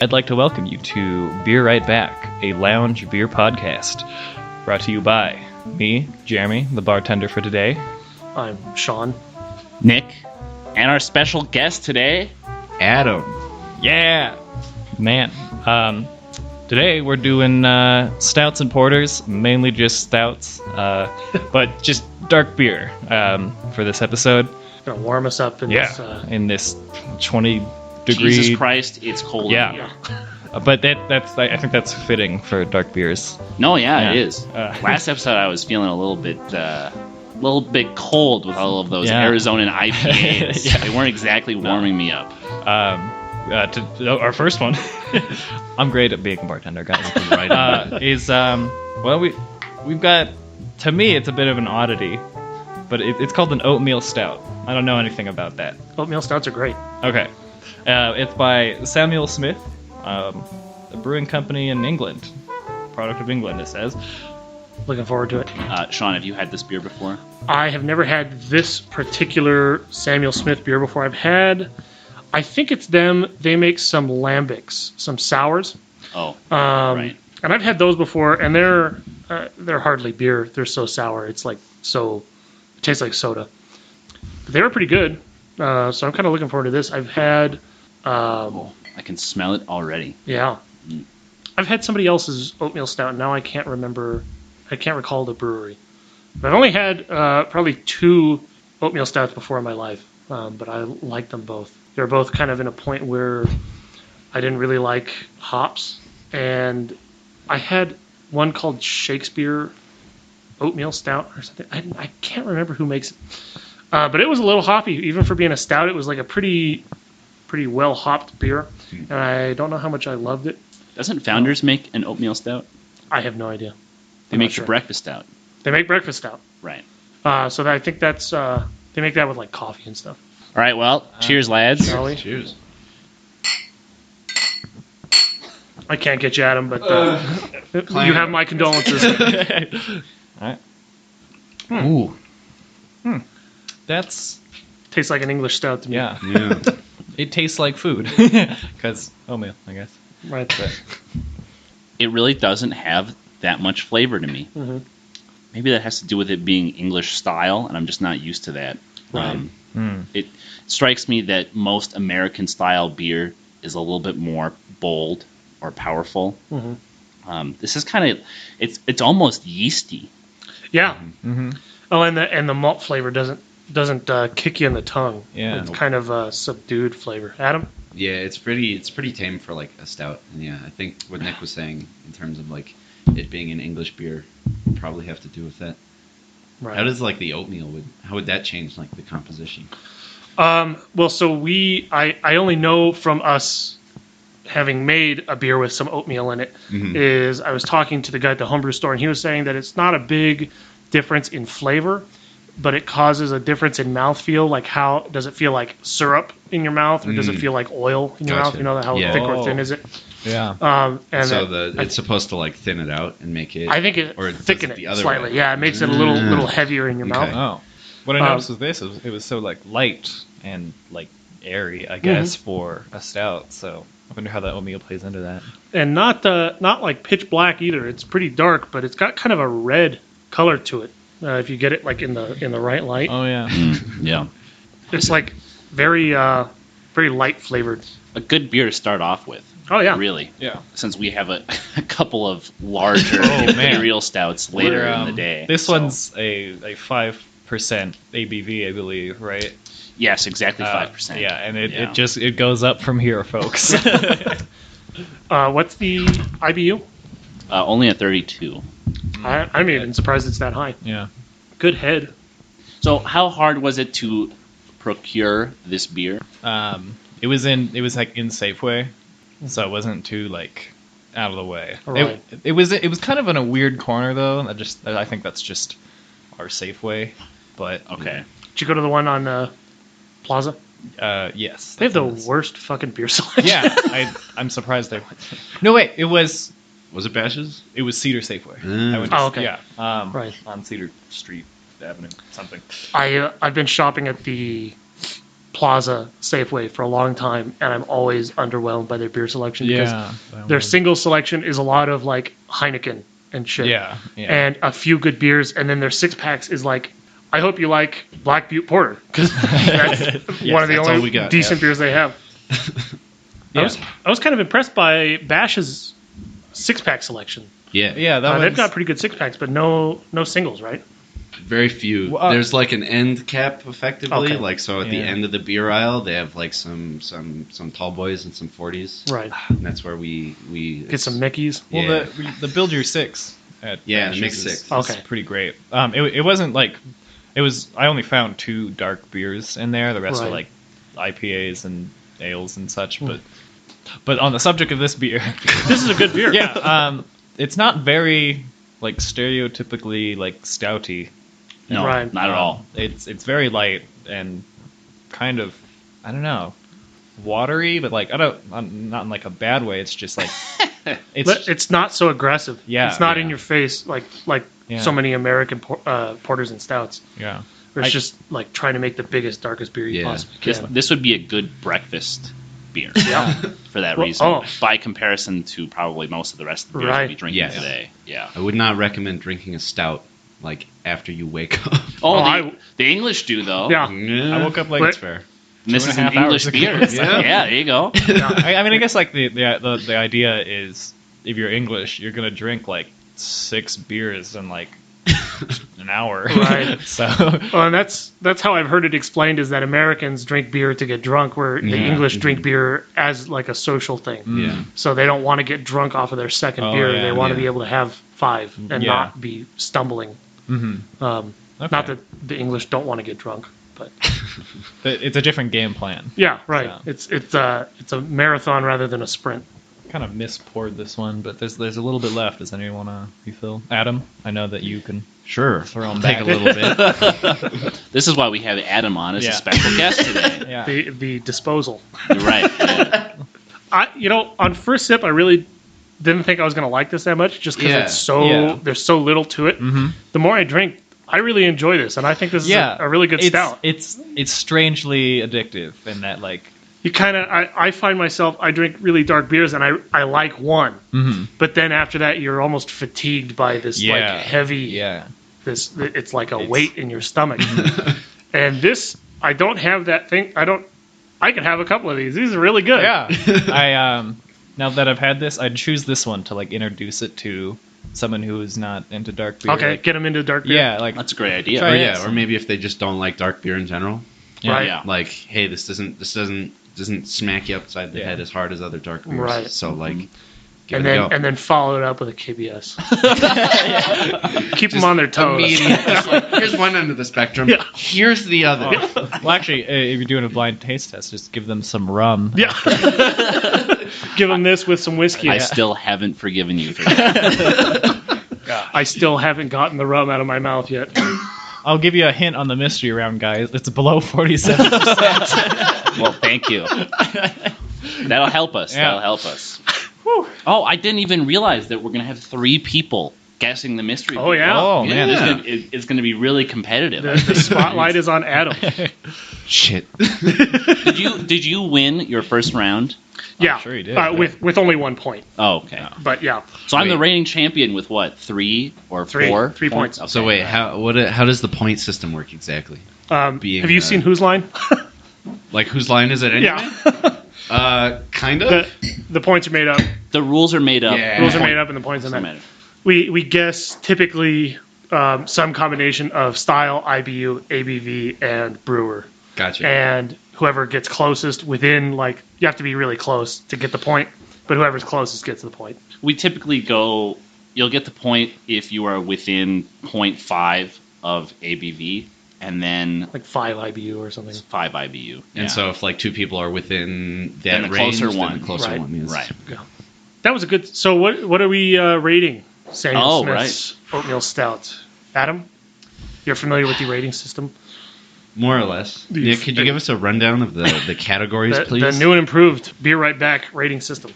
I'd like to welcome you to Beer Right Back, a lounge beer podcast, brought to you by me, Jeremy, the bartender for today. I'm Sean. Nick. And our special guest today, Adam. Yeah! Man. Today we're doing stouts and porters, mainly just stouts, but just dark beer for this episode. Gonna warm us up in In this 20 degree. Jesus Christ, it's cold. Yeah. But I think that's fitting for dark beers. No, it Yeah. is. Last episode, I was feeling a little bit cold with all of those Arizona IPAs. Yeah. They weren't exactly warming me up. To our first one, I'm great at being a bartender, guys. We've got, to me, it's a bit of an oddity, but it's called an Oatmeal Stout. I don't know anything about that. Oatmeal stouts are great. Okay. It's by Samuel Smith, a brewing company in England. Product of England, it says. Looking forward to it. Sean, have you had this beer before? I have never had this particular Samuel Smith beer before. I think it's them. They make some lambics, some sours. Oh, right. And I've had those before, and they're hardly beer. They're so sour. It's like it tastes like soda. But they were pretty good. So I'm kind of looking forward to this. I've had. I can smell it already. Yeah. I've had somebody else's oatmeal stout. Now I can't recall the brewery. But I've only had probably 2 oatmeal stouts before in my life, but I like them both. They're both kind of in a point where I didn't really like hops, and I had one called Shakespeare oatmeal stout or something. I can't remember who makes it, but it was a little hoppy. Even for being a stout, it was like a pretty well hopped beer, and I don't know how much I loved it. Doesn't Founders make an oatmeal stout? I have no idea. They make the breakfast stout. They make breakfast stout. Right. So I think that's they make that with like coffee and stuff. All right, well, cheers, lads. Shall we? Cheers. I can't get you at 'em, but you have my condolences. All right. Ooh. That's... Tastes like an English stout to me. Yeah. It tastes like food. Because oatmeal, I guess. Right. But, It really doesn't have that much flavor to me. Mm-hmm. Maybe that has to do with it being English style, and I'm just not used to that. Right. It strikes me that most American style beer is a little bit more bold or powerful. Mm-hmm. This is kind of it's almost yeasty. Yeah. mm-hmm. Oh, and the malt flavor doesn't kick you in the tongue. Yeah. It's kind of a subdued flavor. Adam? Yeah, it's pretty tame for like a stout. And yeah, I think what Nick was saying in terms of like it being an English beer would probably have to do with that. Right. How does like the oatmeal how would that change like the composition? Well, so I only know from us having made a beer with some oatmeal in it is I was talking to the guy at the homebrew store, and he was saying that it's not a big difference in flavor, but it causes a difference in mouthfeel. Like, how does it feel like syrup in your mouth, or does it feel like oil in your mouth? You know, how thick or thin is it? Yeah. And so it's supposed to like thin it out and make it. I think it or thicken does it the other slightly. way? Yeah, it makes it a little heavier in your Okay. mouth. Oh. What I noticed with this is it was so like light and like airy, I guess, for a stout. So I wonder how that oatmeal plays into that. And not like pitch black either. It's pretty dark, but it's got kind of a red color to it. If you get it like in the right light, Oh yeah. Yeah, it's like very light flavored. a good beer to start off with. Oh yeah, Really. Yeah. Since we have a couple of larger man. imperial stouts later We're, in the day. This So- one's a 5% ABV, I believe, right? yes, exactly 5%. Yeah, and Yeah. it goes up from here, folks. What's the IBU? Only a 32. I'm even surprised it's that high. Yeah. Good head. So how hard was it to procure this beer? It was like in Safeway, so it wasn't too like out of the way. Right. It was kind of in a weird corner though. I think that's just our Safeway, but Okay. Did you go to the one on Plaza? yes, They have the that's- worst fucking beer selection. Yeah, I'm surprised they. No wait, it was it Bashes? Cedar Safeway. Mm. I went Oh, okay. Yeah, Right. on Cedar Street Avenue something. I've been shopping at the Plaza Safeway for a long time, and I'm always underwhelmed by their beer selection because that their was- single selection is a lot of like Heineken and shit. Yeah. And a few good beers, and then their 6-packs is like, I hope you like Black Butte Porter, because that's one of the that's all we only got, decent yeah. beers they have. Yeah. I was kind of impressed by Bash's 6-pack selection. Yeah. Yeah, that was. They've got pretty good 6-packs, but no singles, right? Very few. Well, There's like an end cap, effectively. Okay. Like so, at the Yeah. end of the beer aisle, they have like some tall boys and some 40s. Right. And that's where we Get some Mickeys. Well, Yeah. the Build Your Six at Yeah, the Bash's Mix is- Six. is Okay. pretty great. It wasn't like it was. I only found 2 dark beers in there. The rest were Right. like IPAs and ales and such. But on the subject of this beer, This is a good beer. yeah, it's not very like stereotypically like stouty. No, Right. not at all. It's very light and kind of, I don't know, watery, but like not in like a bad way. It's just like But it's not so aggressive. Yeah, It's not yeah. in your face like Yeah. so many American porters and stouts. yeah. Where it's I- just like trying to make the biggest, darkest beer you Yeah. possibly This, can. this would be a good breakfast beer Yeah. for that Well, reason. oh. By comparison to probably most of the rest of the beers Right. we'll be drinking Yes. today. Yeah. I would not recommend drinking a stout like after you wake up. Oh, Oh, the English do though. Yeah. I woke up like But- fair. And this 2.5 is an English hours ago. beer. Yeah. There you go. I mean, I guess like the idea is if you're English, you're gonna drink like 6 beers in like an hour. Right. So Well, and that's how I've heard it explained is that Americans drink beer to get drunk, where the Yeah. English drink beer as like a social thing. Yeah. So they don't want to get drunk off of their second Oh, beer. yeah, They want to yeah. be able to have 5 and Yeah. not be stumbling. Mhm. Okay. Not that the English don't want to get drunk, but But it's a different game plan. yeah, right. Yeah. It's a marathon rather than a sprint. Kind of mispoured this one, but there's a little bit left. Does anyone want to refill? Adam, I know that you can. Sure. Throw 'em I'll take back. a little bit. This is why we have Adam on as Yeah. a special guest today. Yeah. The disposal. You're right. Yeah. On first sip, I really didn't think I was going to like this that much, just because Yeah. it's so Yeah. there's so little to it. Mm-hmm. The more I drink, I really enjoy this, and I think this is a really good stout. It's strangely addictive in that like. You kind of, I find myself, I drink really dark beers, and I like one, Mm-hmm. but then after that, you're almost fatigued by this like heavy. Yeah. This it's like a It's- weight in your stomach. And this, I don't have that thing. I could have a couple of these. These are really good. Yeah. I now that I've had this, I'd choose this one to like introduce it to someone who is not into dark beer. Okay, Like, get them into dark beer. yeah, like That's a great idea. Try Or it. yeah, or maybe if they just don't like dark beer in general. Right. Yeah. Like, hey, this doesn't smack you upside the Yeah. head as hard as other dark beers. Right. So like, give And it then a go. and then follow it up with a KBS. Keep them on their toes. Immediate- just like, here's one end of the spectrum. Yeah. Here's the other. well, actually, if you're doing a blind taste test, just give them some rum. Yeah. Give them this with some whiskey. I still haven't forgiven you for that. I still haven't gotten the rum out of my mouth yet. I'll give you a hint on the mystery round, guys. It's below 47. Well, thank you. That'll help us. Yeah. That'll help us. Oh, I didn't even realize that we're gonna have 3 people guessing the mystery. Oh, yeah. Oh man. Yeah. It's gonna be really competitive. The spotlight is on Adam. Shit. Did you win your first round? Yeah. sure you did. With only 1 point. Oh, okay. But yeah. So I'm the Wait. reigning champion with what? 3 or 3. 4? 3 points. Okay. So wait, how does the point system work exactly? Have Being, you seen Whose Line? Like whose line is it anyway? Yeah. Kind of. The points are made up. The rules are made up. Yeah. Rules are made up and the points are Doesn't made. matter. We guess typically some combination of style, IBU, ABV, and brewer. Gotcha. And whoever gets closest within, like, you have to be really close to get the point, but whoever's closest gets the point. We typically go. You'll get the point if you are within 0.5 of ABV, and then Like 5 IBU or something. 5 IBU. And Yeah. so if like 2 people are within Then that the range, closer then one. the closer Right. one is Right. That was a good. So what are we rating Samuel Oh, Smith's Oatmeal Stout? Adam, you're familiar with the rating system? more or less. The- Nick, could you give us a rundown of the categories, please? The new and improved Beer Right Back rating system.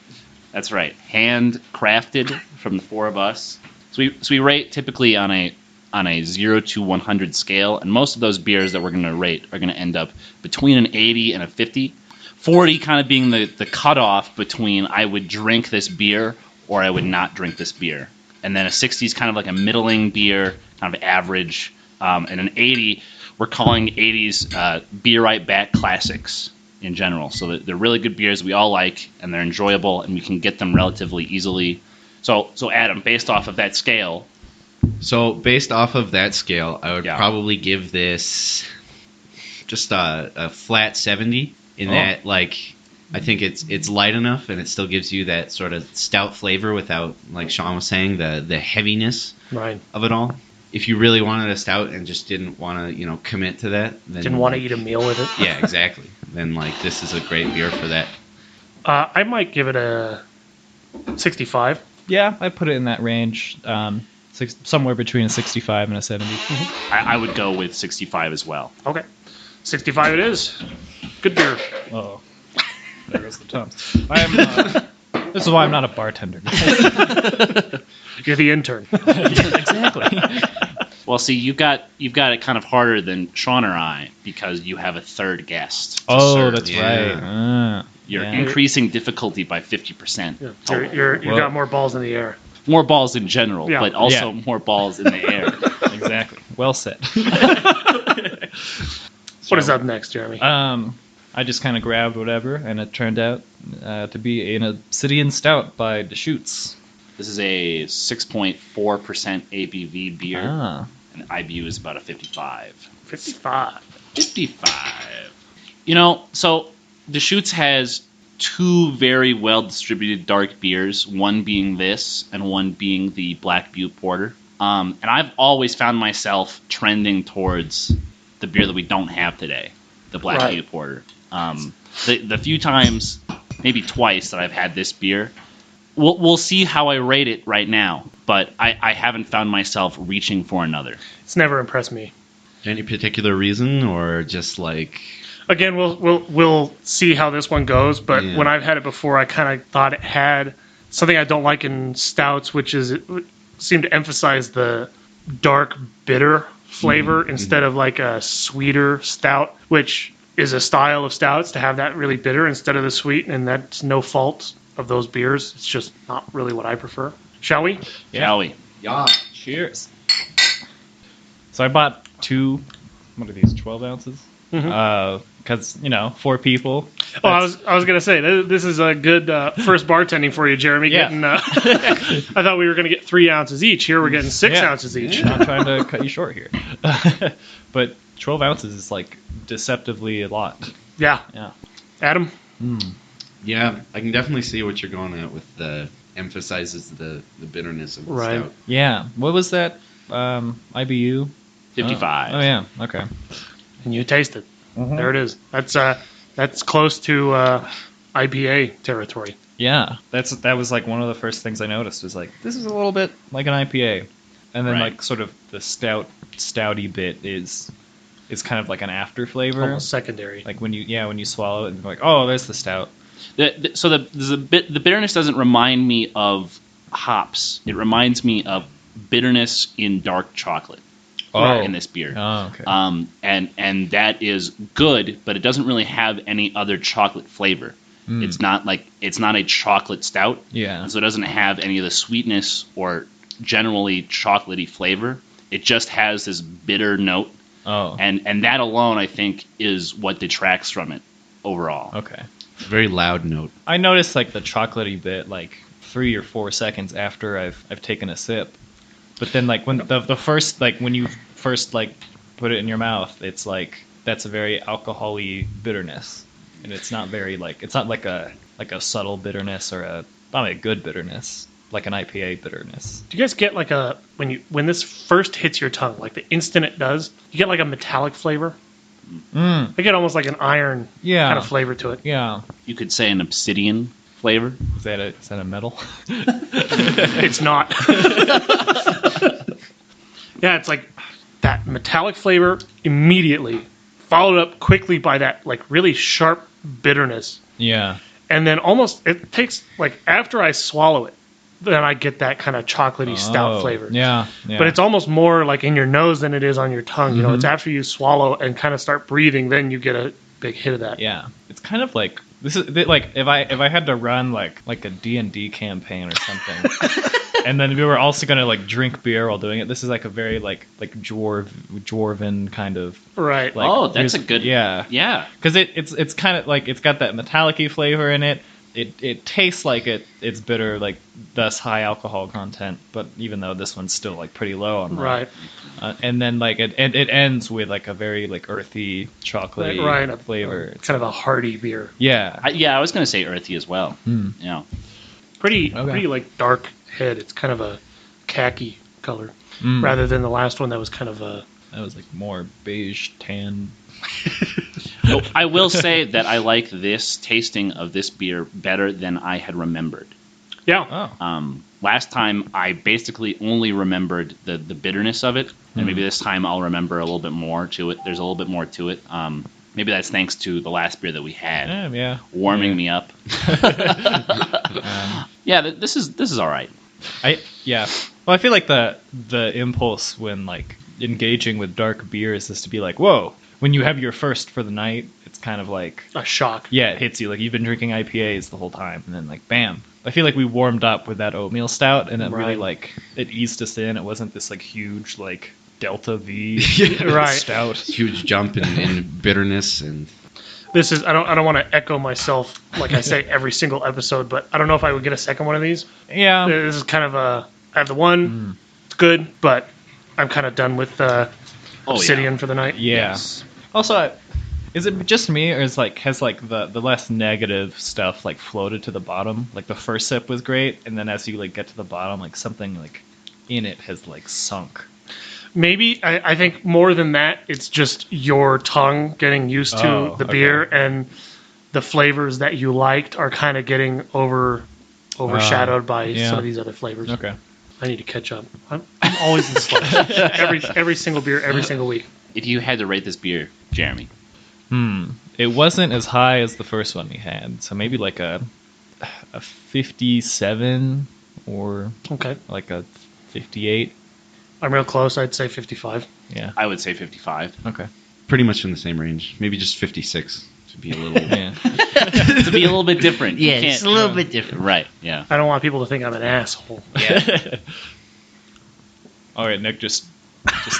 That's right. Handcrafted from the 4 of us. So we rate typically on a on a 0 to 100 scale, and most of those beers that we're going to rate are going to end up between an 80 and a 50. 40 kind of being the cutoff between I would drink this beer or I would not drink this beer. And then a 60 is kind of like a middling beer, kind of average. And an 80, we're calling 80s Beer Right Back classics in general. So they're really good beers we all like, and they're enjoyable, and we can get them relatively easily. So Adam, based off of that scale... So based off of that scale, I would probably give this just a flat 70 in that, like, I think it's light enough and it still gives you that sort of stout flavor without, like Sean was saying, the heaviness of it all. If you really wanted a stout and just didn't want to, commit to that, then didn't want to eat a meal with it. Yeah, exactly. Then like this is a great beer for that. I might give it a 65. Yeah, I put it in that range. Somewhere between a 65 and a 70. I would go with 65 as well. Okay. 65 it is. Good beer. Oh, there goes the Tums. This is why I'm not a bartender. You're the intern. Exactly. Well, see, you've got it kind of harder than Sean or I because you have a third guest. Oh, that's right. You're increasing difficulty by 50%. Yeah. You got more balls in the air. More balls in general, but also more balls in the air. Exactly. Well said. What is up next, Jeremy? I just kind of grabbed whatever, and it turned out to be an Obsidian Stout by Deschutes. This is a 6.4% ABV beer, Ah. and IBU is about a 55. 55. 55. So Deschutes has two very well-distributed dark beers, one being this and one being the Black Butte Porter. And I've always found myself trending towards the beer that we don't have today, the Black Butte Porter. The few times, maybe twice, that I've had this beer, we'll see how I rate it right now, but I haven't found myself reaching for another. It's never impressed me. Any particular reason, or just like... Again, we'll see how this one goes, but when I've had it before, I kind of thought it had something I don't like in stouts, which is it seemed to emphasize the dark, bitter flavor instead of like a sweeter stout, which is a style of stouts to have that really bitter instead of the sweet, and that's no fault of those beers. It's just not really what I prefer. Shall we? Yeah. Shall we? Yeah. Cheers. So I bought two, what are these, 12 ounces? Because, 4 people. Oh, I was gonna say this is a good first bartending for you, Jeremy. Yeah. Getting, I thought we were gonna get 3 ounces each. Here we're getting 6 ounces each. I'm not trying to cut you short here. But 12 ounces is like deceptively a lot. Yeah. Adam. Yeah, I can definitely see what you're going at with the emphasizes the bitterness of the stout. Yeah. What was that? IBU? 55. Oh yeah. Okay. And you taste it. There it is. That's close to IPA territory. Yeah. That was like one of the first things I noticed was like, this is a little bit like an IPA. And then like sort of the stouty bit is kind of like an after flavor. Almost secondary. Like when you swallow it and you're like, oh, there's the stout. The bitterness doesn't remind me of hops. It reminds me of bitterness in dark chocolate. In this beer. Oh, okay. And that is good, but it doesn't really have any other chocolate flavor. It's not a chocolate stout. Yeah. And so it doesn't have any of the sweetness or generally chocolatey flavor. It just has this bitter note. Oh. And that alone, I think, is what detracts from it overall. Okay. Very loud note. I noticed like the chocolatey bit like 3 or 4 seconds after I've taken a sip. But then like when the first like when you first like put it in your mouth, it's like that's a very alcohol-y bitterness. And it's not very like it's not like a subtle bitterness or not a good bitterness, like an IPA bitterness. Do you guys get like when this first hits your tongue, like the instant it does, you get like a metallic flavor? I get almost like an iron kind of flavor to it. Yeah. You could say an Obsidian flavor. Is that a metal? It's not. Yeah, it's like that metallic flavor immediately, followed up quickly by that like really sharp bitterness. Yeah. And then almost it takes like after I swallow it, then I get that kind of chocolatey stout flavor. Yeah. But it's almost more like in your nose than it is on your tongue. You know, Mm-hmm. it's after you swallow and kind of start breathing, then you get a big hit of that. Yeah, it's kind of like this is like if I had to run like a D&D campaign or something, and then we were also gonna like drink beer while doing it. This is like a very like dwarven kind of Right. like. That's a good. Yeah, Yeah. because it's kind of like it's got that metallic-y flavor in it. It tastes like it's bitter, like thus high alcohol content. But even though this one's still like pretty low on that. Right. And then like it ends with like a very like earthy chocolatey Right. flavor. It's kind of a hearty beer. Yeah. I was gonna say earthy as well. Yeah. Pretty Okay. like dark head. It's kind of a khaki color Mm. rather than the last one that was kind of a. That was like more beige tan. I will say that I like this tasting of this beer better than I had remembered. Yeah. Oh. Last time I basically only remembered the bitterness of it, and maybe this time I'll remember a little bit more to it. There's a little bit more to it. Maybe that's thanks to the last beer that we had Yeah. warming me up. Yeah, this is all right. Well, I feel like the impulse when like engaging with dark beers is to be like, whoa. When you have your first for the night, it's kind of like A shock. yeah, it hits you like you've been drinking IPAs the whole time, and then like bam. I feel like we warmed up with that oatmeal stout, and it really Right. like it eased us in. It wasn't this like huge like Delta V Right. stout. Huge jump in bitterness and This is I don't want to echo myself like I say every single episode, but I don't know if I would get a second one of these. Yeah. This is kind of a I have the one. It's good, but I'm kind of done with Obsidian for the night. Yeah. Yes. Also, is it just me, or is like has like the less negative stuff like floated to the bottom? Like the first sip was great, and then as you like get to the bottom, like something like in it has like sunk. Maybe I think more than that, it's just your tongue getting used to Oh, the okay. beer, and the flavors that you liked are kind of getting overshadowed by yeah. some of these other flavors. Okay. I need to catch up. I'm always in slow. every single beer, every single week. If you had to rate this beer, Jeremy, It wasn't as high as the first one we had, so maybe like a 57 or Okay, like a 58. I'm real close. I'd say 55. Yeah. I would say 55. Okay. pretty much in the same range. Maybe just 56 to be a little. Yeah. To be a little bit different. You Yeah, can't- it's a little bit different. Right, yeah. I don't want people to think I'm an asshole. Yeah. All right, Nick, just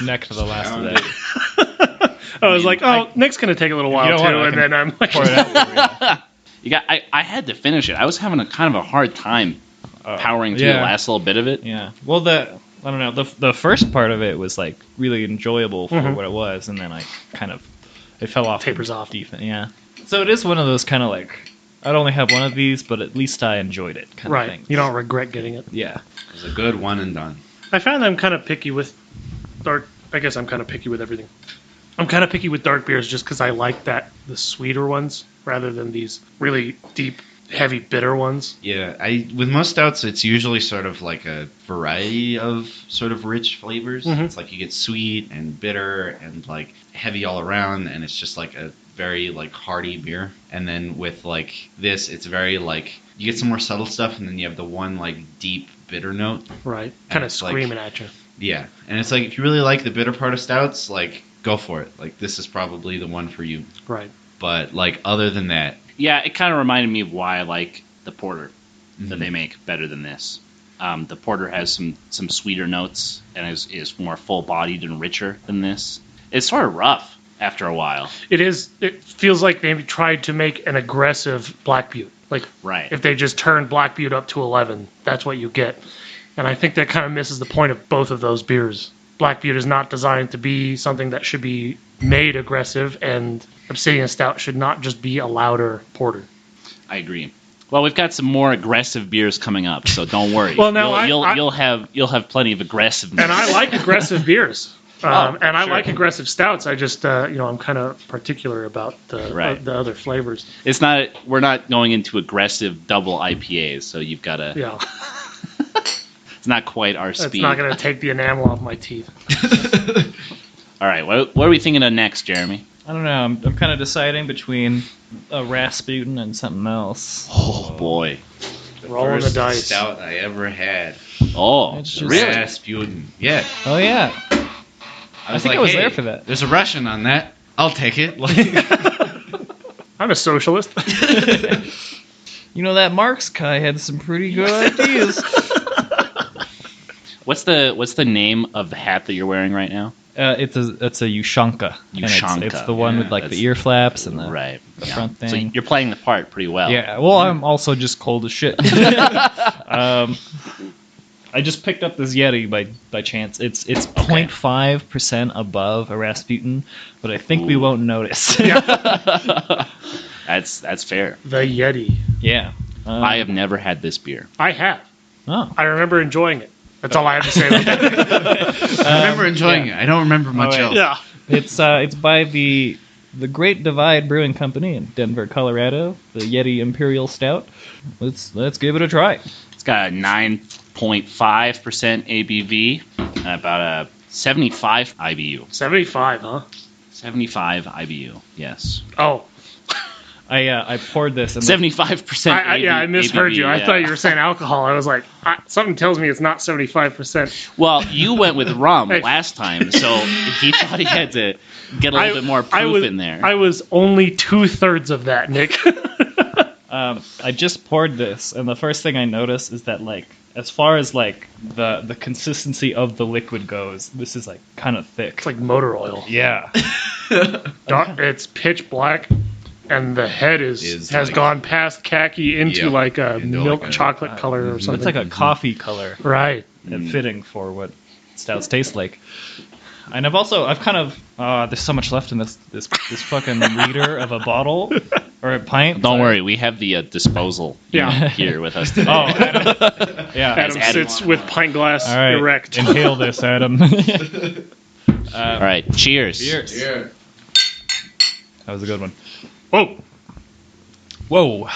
neck to the last of that. I was like, Nick's going to take a little while don't too, want it, I and can then I'm like, Pour it out. You got. I had to finish it. I was having a kind of a hard time powering through the last little bit of it. Yeah. Well, I don't know. The first part of it was like really enjoyable for what it was, and then I kind of it fell off. Tapers off. Defense. Yeah. So it is one of those kind of like I'd only have one of these, but at least I enjoyed it kind of right. thing. You don't regret getting it. Yeah. It was a good one and done. I found I'm kind of picky with dark. I guess I'm kind of picky with everything. I'm kind of picky with dark beers just because I like the sweeter ones rather than these really deep, heavy, bitter ones. Yeah, with most stouts, it's usually sort of like a variety of sort of rich flavors. Mhm. It's like you get sweet and bitter and like heavy all around, and it's just like a very like hearty beer. And then with like this, it's very like you get some more subtle stuff, and then you have the one like deep bitter note. Right. Kind of it's like- screaming at you. Yeah, and it's like if you really like the bitter part of stouts, like go for it. Like this is probably the one for you. Right. But like other than that, Yeah, it kind of reminded me of why I like the porter that they make better than this. The porter has some sweeter notes and is more full bodied and richer than this. It's sort of rough after a while. It is. It feels like they tried to make an aggressive Black Butte. Like Right. if they just turned Black Butte up to 11, that's what you get. And I think that kind of misses the point of both of those beers. Black Butte is not designed to be something that should be made aggressive, and Obsidian Stout should not just be a louder porter. I agree. Well, we've got some more aggressive beers coming up, so don't worry. Well, now you'll have plenty of aggressiveness. And I like aggressive beers. And I sure. like aggressive stouts. I just, I'm kind of particular about Right. the other flavors. It's not. We're not going into aggressive double IPAs, so you've got to. Yeah, It's not quite our it's speed. not going to take the enamel off my teeth. All right, what are we thinking of next, Jeremy? I don't know. I'm kind of deciding between a Rasputin and something else. Oh boy. Rolling the First dice. stout I ever had. Oh, It's just- really? Rasputin. Yeah. Oh yeah. I think I was hey, there for that. There's a Russian on that. I'll take it. I'm a socialist. You know, that Marx guy had some pretty good ideas. What's the name of the hat that you're wearing right now? It's a Ushanka. And Ushanka. It's the one with like the that's- ear flaps and the Right. the yeah. front So thing. you're playing the part pretty well. Yeah. Well, I'm also just cold as shit. I just picked up this Yeti by chance. It's 0.5% above a Rasputin, but I think we won't notice. That's fair. The Yeti. Yeah. I have never had this beer. I have. Oh. I remember enjoying it. That's all I have to say about that. I remember enjoying it. I don't remember much Alright. else. Yeah. It's by the Great Divide Brewing Company in Denver, Colorado. The Yeti Imperial Stout. Let's give it a try. It's got a 9.5% ABV and about a 75 IBU. 75, huh? 75 IBU. Yes. Oh, I poured this. 75%. I misheard you. I yeah. thought you were saying alcohol. I was like, something tells me it's not 75%. Well, you went with rum Hey. last time, so he thought he had to get a little bit more proof in there. I was only 2/3 of that, Nick. I just poured this, and the first thing I noticed is that, like, as far as like the consistency of the liquid goes, this is like kind of thick. It's like motor oil. Yeah. It's pitch black, and the head has like- gone past khaki into Yep, like a into milk like a- chocolate color or something. It's like a coffee color, right. and fitting for what stouts taste like. And I've kind of there's so much left in this fucking liter of a bottle or a pint. Don't worry, we have the disposal Yeah. here with us today. Oh, Adam. Yeah. Adam sits with pint glass All right. erect. Inhale this, Adam. All right, cheers. Cheers. Yeah. That was a good one. Whoa. Whoa.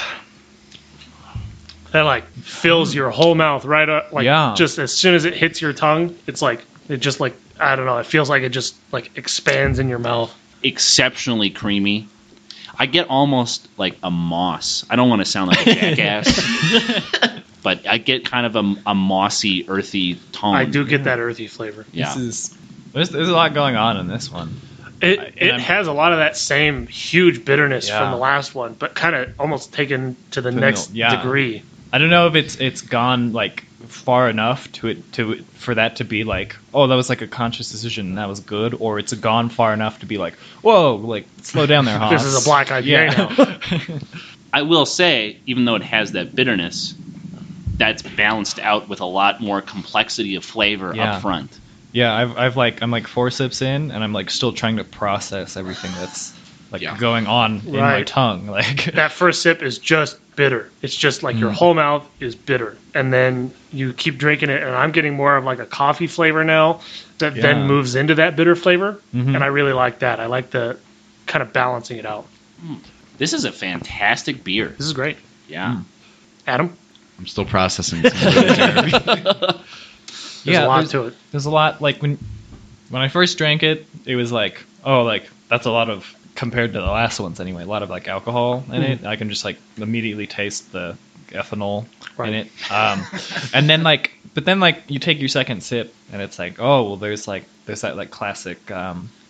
That like fills your whole mouth right up. Like Yeah. just as soon as it hits your tongue, it's like it just like I don't know. It feels like it just like expands in your mouth. Exceptionally creamy. I get almost like a moss. I don't want to sound like a jackass, but I get kind of a mossy, earthy tone. I do get that earthy flavor. Yeah. There's a lot going on in this one. It has a lot of that same huge bitterness Yeah. from the last one, but kind of almost taken to the next yeah. degree. I don't know if it's gone like far enough for that to be like, oh, that was like a conscious decision and that was good, or it's gone far enough to be like, whoa, like slow down there, Hans. This is a black IPA now. I will say, even though it has that bitterness, that's balanced out with a lot more complexity of flavor Yeah. up front. Yeah, I'm like 4 sips in, and I'm like still trying to process everything that's like going on in my Right. tongue. Like That first sip is just bitter. It's just like your whole mouth is bitter. And then you keep drinking it, and I'm getting more of like a coffee flavor now that then moves into that bitter flavor. Mhm. And I really like that. I like the kind of balancing it out. This is a fantastic beer. This is great. Yeah. Adam? I'm still processing some of it, Jeremy. There's a lot to it. There's a lot, like when I first drank it, it was like, oh, like that's a lot of, compared to the last ones anyway, a lot of like alcohol in it. I can just like immediately taste the ethanol in it. And then like, but then like you take your second sip and it's like, oh, well, there's that like classic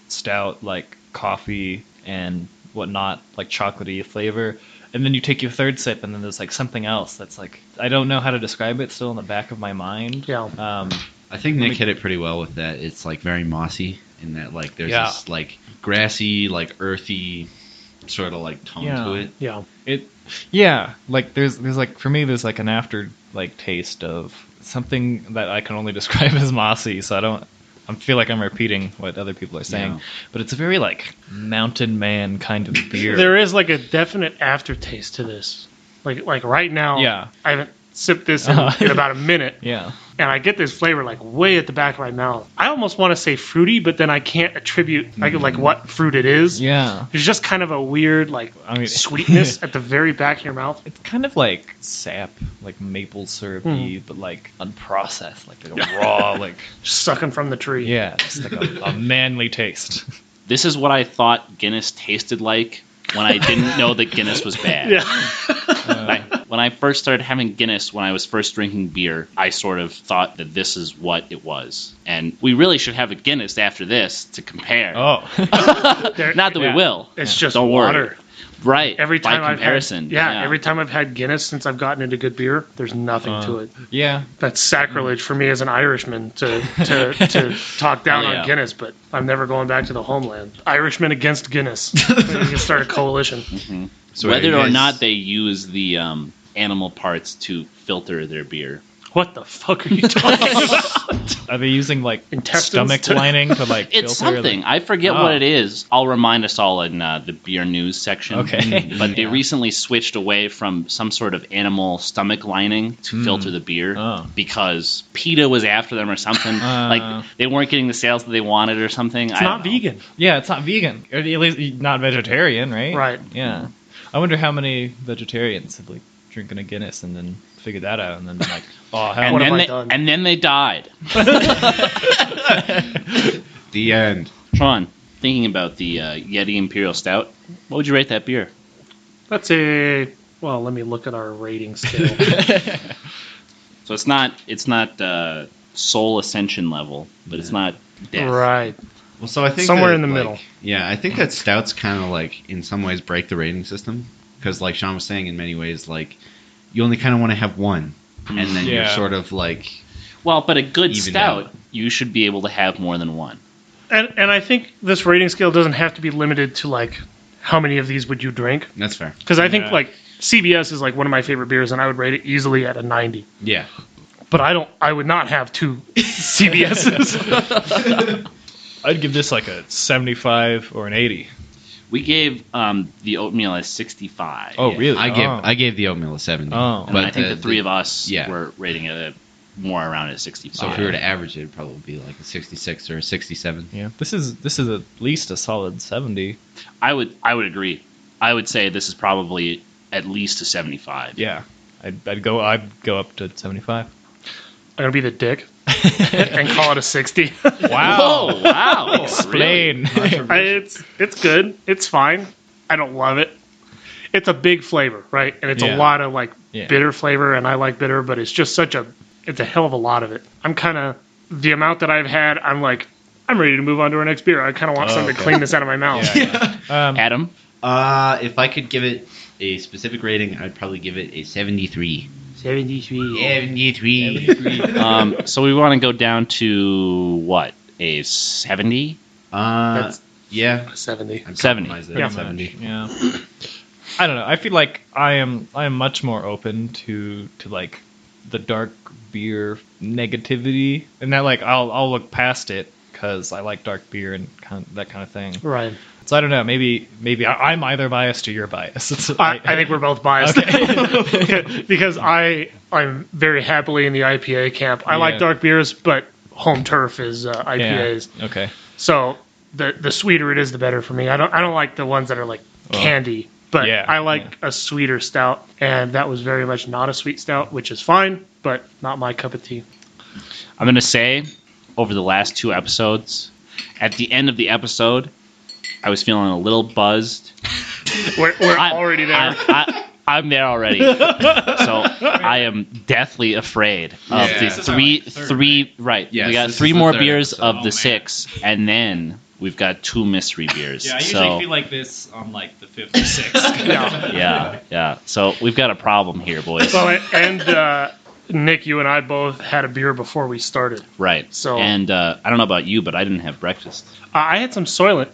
stout, like coffee and whatnot, like chocolatey flavor. And then you take your third sip, and then there's like something else that's like, I don't know how to describe it. Still in the back of my mind. Yeah. I think Nick hit it pretty well with that. It's like very mossy in that like there's this like grassy, like earthy sort of like tone to it. Yeah. Like there's like, for me, there's like an after like taste of something that I can only describe as mossy. So I feel like I'm repeating what other people are saying, Yeah. but it's a very like mountain man kind of beer. There is like a definite aftertaste to this. Like right now, Yeah. I haven't sipped this in about a minute. Yeah. And I get this flavor like way at the back of my mouth. I almost want to say fruity, but then I can't attribute like what fruit it is. Yeah. There's just kind of a weird sweetness at the very back of your mouth. It's kind of like sap, like maple syrupy, but like unprocessed, like a raw, like Just sucking from the tree. yeah, it's like a manly taste. This is what I thought Guinness tasted like when I didn't know that Guinness was bad. Yeah. when I first started having Guinness, when I was first drinking beer, I sort of thought that this is what it was. And we really should have a Guinness after this to compare. Oh. Not that we will. It's just Don't water. Worry. Right. Every time by comparison. every time I've had Guinness since I've gotten into good beer, there's nothing to it. Yeah. That's sacrilege for me as an Irishman to talk down on Guinness, but I'm never going back to the homeland. Irishmen against Guinness. We can start a coalition. Mm-hmm. So whether or not they use the animal parts to filter their beer. What the fuck are you talking about? Are they using like Intestines stomach lining to like It's filter? something. I forget what it is. I'll remind us all in the beer news section. Okay. But they recently switched away from some sort of animal stomach lining to filter the beer because PETA was after them or something. Like they weren't getting the sales that they wanted or something. It's not vegan. Yeah, it's not vegan. Or at least not vegetarian, right? Right. Yeah. I wonder how many vegetarians have like drinking a Guinness and then figured that out and then been like, oh, hell, What have I done? And then they died. The end. Sean, thinking about the Yeti Imperial Stout, what would you rate that beer? That's well, let me look at our rating scale. So it's not soul ascension level, but it's not death. Right. Well, so I think Somewhere that, in the like, middle. Yeah, I think that stouts kind of like in some ways break the rating system because, like Sean was saying, in many ways, like you only kind of want to have one, and then you're sort of like. Well, but a good Even stout, out. you should be able to have more than one. And I think this rating scale doesn't have to be limited to like how many of these would you drink? That's fair. Because I think like CBS is like one of my favorite beers, and I would rate it easily at a 90. Yeah. But I would not have two CBSs. I'd give this like a 75 or an 80. We gave the oatmeal a 65. Oh, really? I gave the oatmeal a 70. Oh. And I think the three of us yeah. were rating it more around a 65. So if we were to average it, it'd probably be like a 66 or a 67. Yeah. This is at least a solid 70. I would agree. I would say this is probably at least a 75. Yeah. I'd go up to 75. I'm gonna be the dick and call it a 60. Wow. Whoa, wow. Explain. It's good. It's fine. I don't love it. It's a big flavor, right? And it's a Yeah. lot of like Yeah. bitter flavor, and I like bitter, but it's just it's a hell of a lot of it. I'm kind of the amount that I've had. I'm ready to move on to our next beer. I kind of want something to clean this out of my mouth. Yeah. Adam? If I could give it a specific rating, I'd probably give it a 73. 73. So we want to go down to what? A 70? That's Yeah. 70. I'd 70. compromise that Yeah. at 70. Yeah. I don't know. I feel like I am much more open to like the dark beer negativity, and that like I'll look past it because I like dark beer and that kind of thing. Right. So I don't know. Maybe I'm either biased or you're biased. I think we're both biased because I'm very happily in the IPA camp. I like dark beers, but home turf is IPAs. Yeah. Okay. So the sweeter it is, the better for me. I don't like the ones that are like candy, but I like a sweeter stout, and that was very much not a sweet stout, which is fine, but not my cup of tea. I'm going to say, over the last 2 episodes, at the end of the episode, I was feeling a little buzzed. We're already there. I'm there already. So I am deathly afraid of the three. Right. Yes, we got this 3 is the more third beers episode. of the 6, and then we've got 2 mystery beers. Yeah, I usually so, feel like this on like the 5th or 6th. yeah. So we've got a problem here, boys. Well, and Nick, you and I both had a beer before we started. Right. So- and I don't know about you, but I didn't have breakfast. I had some Soylent,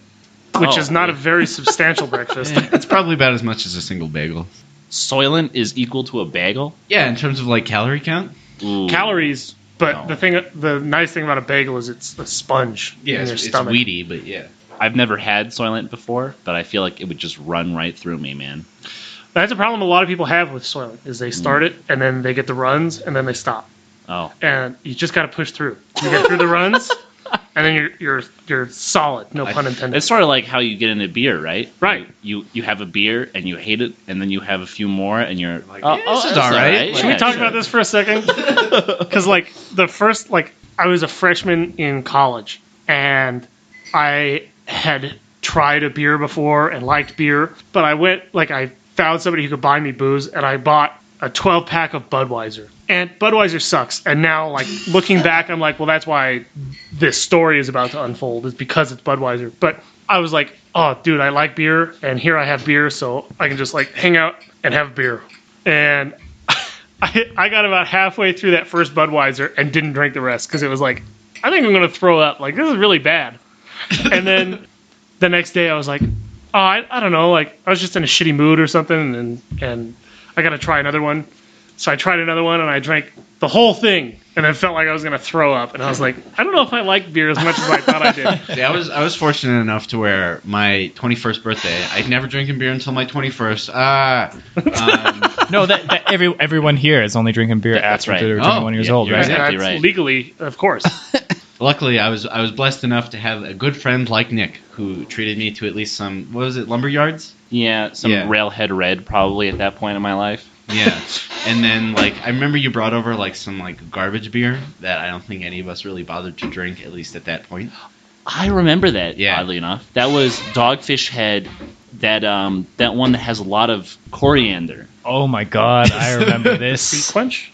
which Oh, is not yeah. a very substantial breakfast. It's probably about as much as a single bagel. Soylent is equal to a bagel? Yeah, in terms of like calorie count. Ooh. Calories, but No. the nice thing about a bagel is it's a sponge in your it's stomach. weedy, but yeah. I've never had Soylent before, but I feel like it would just run right through me, man. That's a problem a lot of people have with Soylent is they start it and then they get the runs and then they stop. Oh. And you just got to push through. You get through the runs, and then you're solid. No pun intended. It's sort of like how you get into beer, right? Right. You have a beer and you hate it, and then you have a few more, and you're like, this is that's all right. Should we talk about this for a second? Because I was a freshman in college, and I had tried a beer before and liked beer, but I found somebody who could buy me booze, and I bought a 12-pack of Budweiser. And Budweiser sucks. And now, like, looking back, I'm like, well, that's why this story is about to unfold, is because it's Budweiser. But I was like, oh, dude, I like beer, and here I have beer, so I can just, like, hang out and have beer. And I got about halfway through that first Budweiser and didn't drink the rest because it was like, I think I'm going to throw up. Like, this is really bad. And then the next day I was like, oh, I don't know. Like, I was just in a shitty mood or something, and I got to try another one. So I tried another one, and I drank the whole thing, and then felt like I was going to throw up. And I was like, I don't know if I like beer as much as I thought I did. Yeah, I was fortunate enough to where my 21st birthday, I'd never drinking beer until my 21st. No, that everyone here is only drinking beer That's after right. they're 21 years old, you're right? exactly That's right. legally, of course. Luckily, I was blessed enough to have a good friend like Nick who treated me to at least some, what was it, lumber yards? Yeah, some Yeah. Railhead Red probably at that point in my life. Yeah. And then, like, I remember you brought over, like, some, like, garbage beer that I don't think any of us really bothered to drink, at least at that point. I remember that, Yeah. oddly enough. That was Dogfish Head, that one that has a lot of coriander. Oh my god, I remember Sweet this. Quench?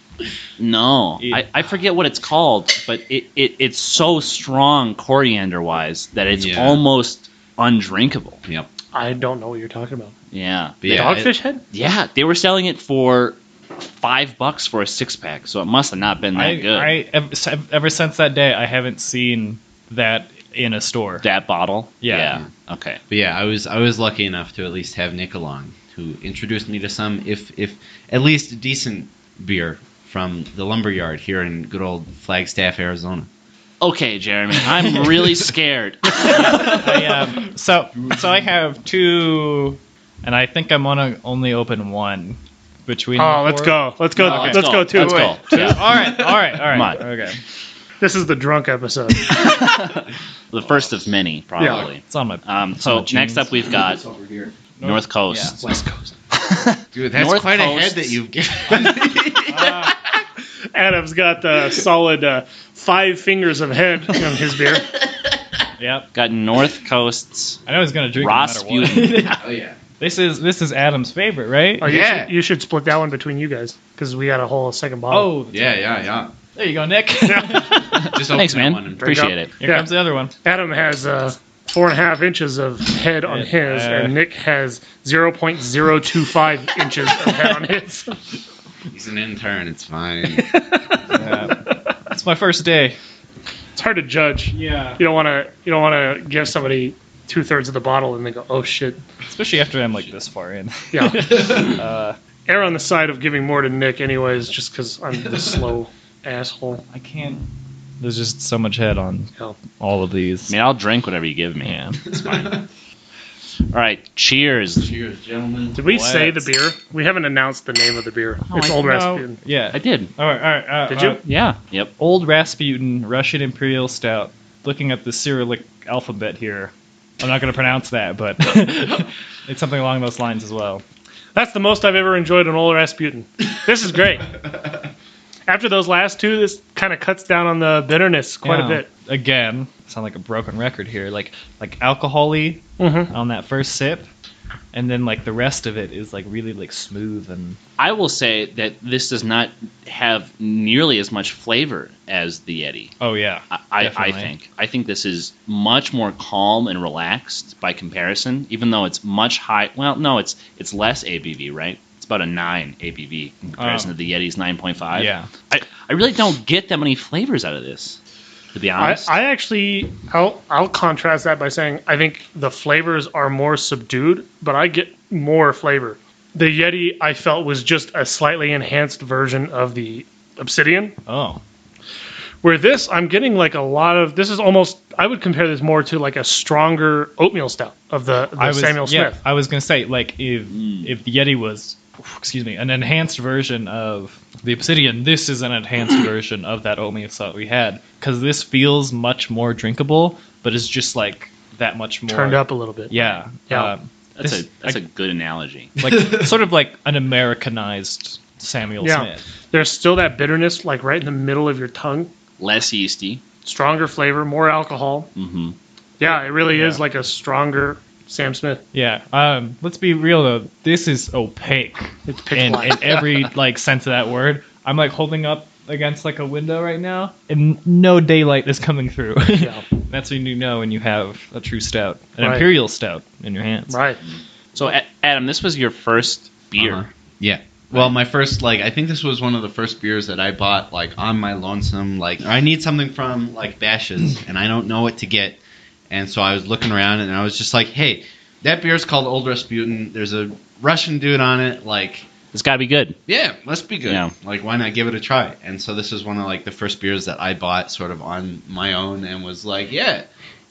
No, Yeah. I forget what it's called, but it's so strong coriander-wise that it's Yeah. almost undrinkable. Yep. I don't know what you're talking about. Yeah. But yeah, Dogfish Head? Yeah, they were selling it for $5 for a 6-pack, so it must have not been that good. Ever since that day, I haven't seen that in a store. That bottle? Yeah. Okay. But yeah, I was lucky enough to at least have Nick along, who introduced me to some, if at least decent beer from the lumberyard here in good old Flagstaff, Arizona. Okay, Jeremy, I'm really scared. So I have two, and I think I'm gonna only open one between. Oh, the let's four. go. Let's go. Okay. Let's go too. Let's go. Two? Yeah. All right. Come on. Okay, This is the drunk episode. The first of many, probably. it's on my. So my next jeans. up, we've got It's over here. North Coast. West Coast. Dude, that's North quite a Coast. head that you've given me. Adam's got a solid 5 fingers of head on his beer. Yep. Got North Coast's I know I was gonna drink it no matter what. Rasputin. Oh, yeah. This is Adam's favorite, right? Oh, Yeah. you should split that one between you guys because we got a whole second bottle. Oh, Yeah. there you go, Nick. Just open Thanks, that man. one and Appreciate it. Here comes the other one. Adam has 4.5 inches of head on his, and Nick has 0.025 inches of head on his. He's an intern. It's fine. It's my first day. It's hard to judge. Yeah. You don't want to give somebody 2/3 of the bottle and they go, oh shit. Especially after I'm like this far in. Yeah. Err on the side of giving more to Nick, anyways, just because I'm the slow asshole. I can't. There's just so much head on Yeah. all of these. I mean, I'll drink whatever you give me. Yeah. It's fine. All right, cheers. Cheers, gentlemen. Did we say the Let's- beer? We haven't announced the name of the beer. It's I Old No, Rasputin. yeah. I did. All right. Did you? Yeah. Yep. Old Rasputin Russian Imperial Stout. Looking at the Cyrillic alphabet here. I'm not going to pronounce that, but it's something along those lines as well. That's the most I've ever enjoyed an Old Rasputin. This is great. After those last two, this kind of cuts down on the bitterness quite a bit. Again, sound like a broken record here. Like alcohol-y Mm-hmm. on that first sip, and then like the rest of it is like really like smooth and I will say that this does not have nearly as much flavor as the Yeti. oh yeah. I Definitely. think this is much more calm and relaxed by comparison, even though it's much high. Well, no, it's less ABV, right? It's about a 9 ABV in comparison Oh. to the Yeti's 9.5. Yeah. I really don't get that many flavors out of this, to be honest. I'll contrast that by saying I think the flavors are more subdued, but I get more flavor. The Yeti I felt was just a slightly enhanced version of the Obsidian. Oh. Where this, I'm getting like a lot of. This is almost. I would compare this more to like a stronger oatmeal stout of the Samuel Smith. I was gonna say like if the Yeti was, excuse me, an enhanced version of the Obsidian, this is an enhanced version of that oatmeal stout we had because this feels much more drinkable, but it's just like that much more Turned up a little bit. Yeah. Yeah. That's a good analogy. like sort of like an Americanized Samuel Yeah. Smith. There's still that bitterness like right in the middle of your tongue. Less yeasty. Stronger flavor, more alcohol. Mm-hmm. Yeah, it really Yeah. is like a stronger Sam Smith. Yeah. Let's be real though. This is opaque It's pitch in black. every like sense of that word. I'm like holding up against like a window right now, and no daylight is coming through. Yeah. That's when you know when you have a true stout, an Right. imperial stout in your hands. Right. So, Adam, this was your first beer. Uh-huh. Yeah. Well, my first, like, I think this was one of the first beers that I bought, like, on my lonesome. Like, I need something from, like, Bash's', and I don't know what to get. And so I was looking around, and I was just like, hey, that beer's called Old Rasputin. There's a Russian dude on it. Like, It's got to be good. yeah, must be good. Yeah. Like, why not give it a try? And so this was one of, like, the first beers that I bought sort of on my own and was like, yeah,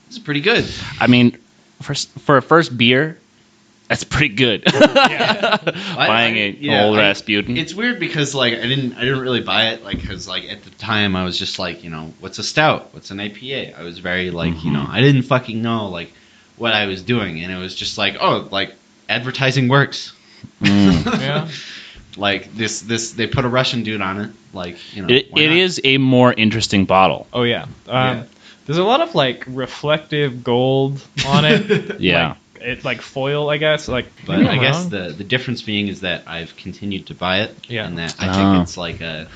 this is pretty good. I mean, for a first beer, that's pretty good. Buying an Old Rasputin. It's weird because like I didn't really buy it like because like at the time I was just like, you know, what's a stout, what's an IPA. I was very like, you know, I didn't fucking know like what I was doing, and it was just like, oh, like advertising works. Yeah. Like this they put a Russian dude on it, like, you know. It why not? is a more interesting bottle. Oh yeah. Yeah. There's a lot of like reflective gold on it. Yeah. It's like foil, I guess. Like, But maybe I I'm guess wrong. the difference being is that I've continued to buy it, Yeah. and that I Oh. think it's like a.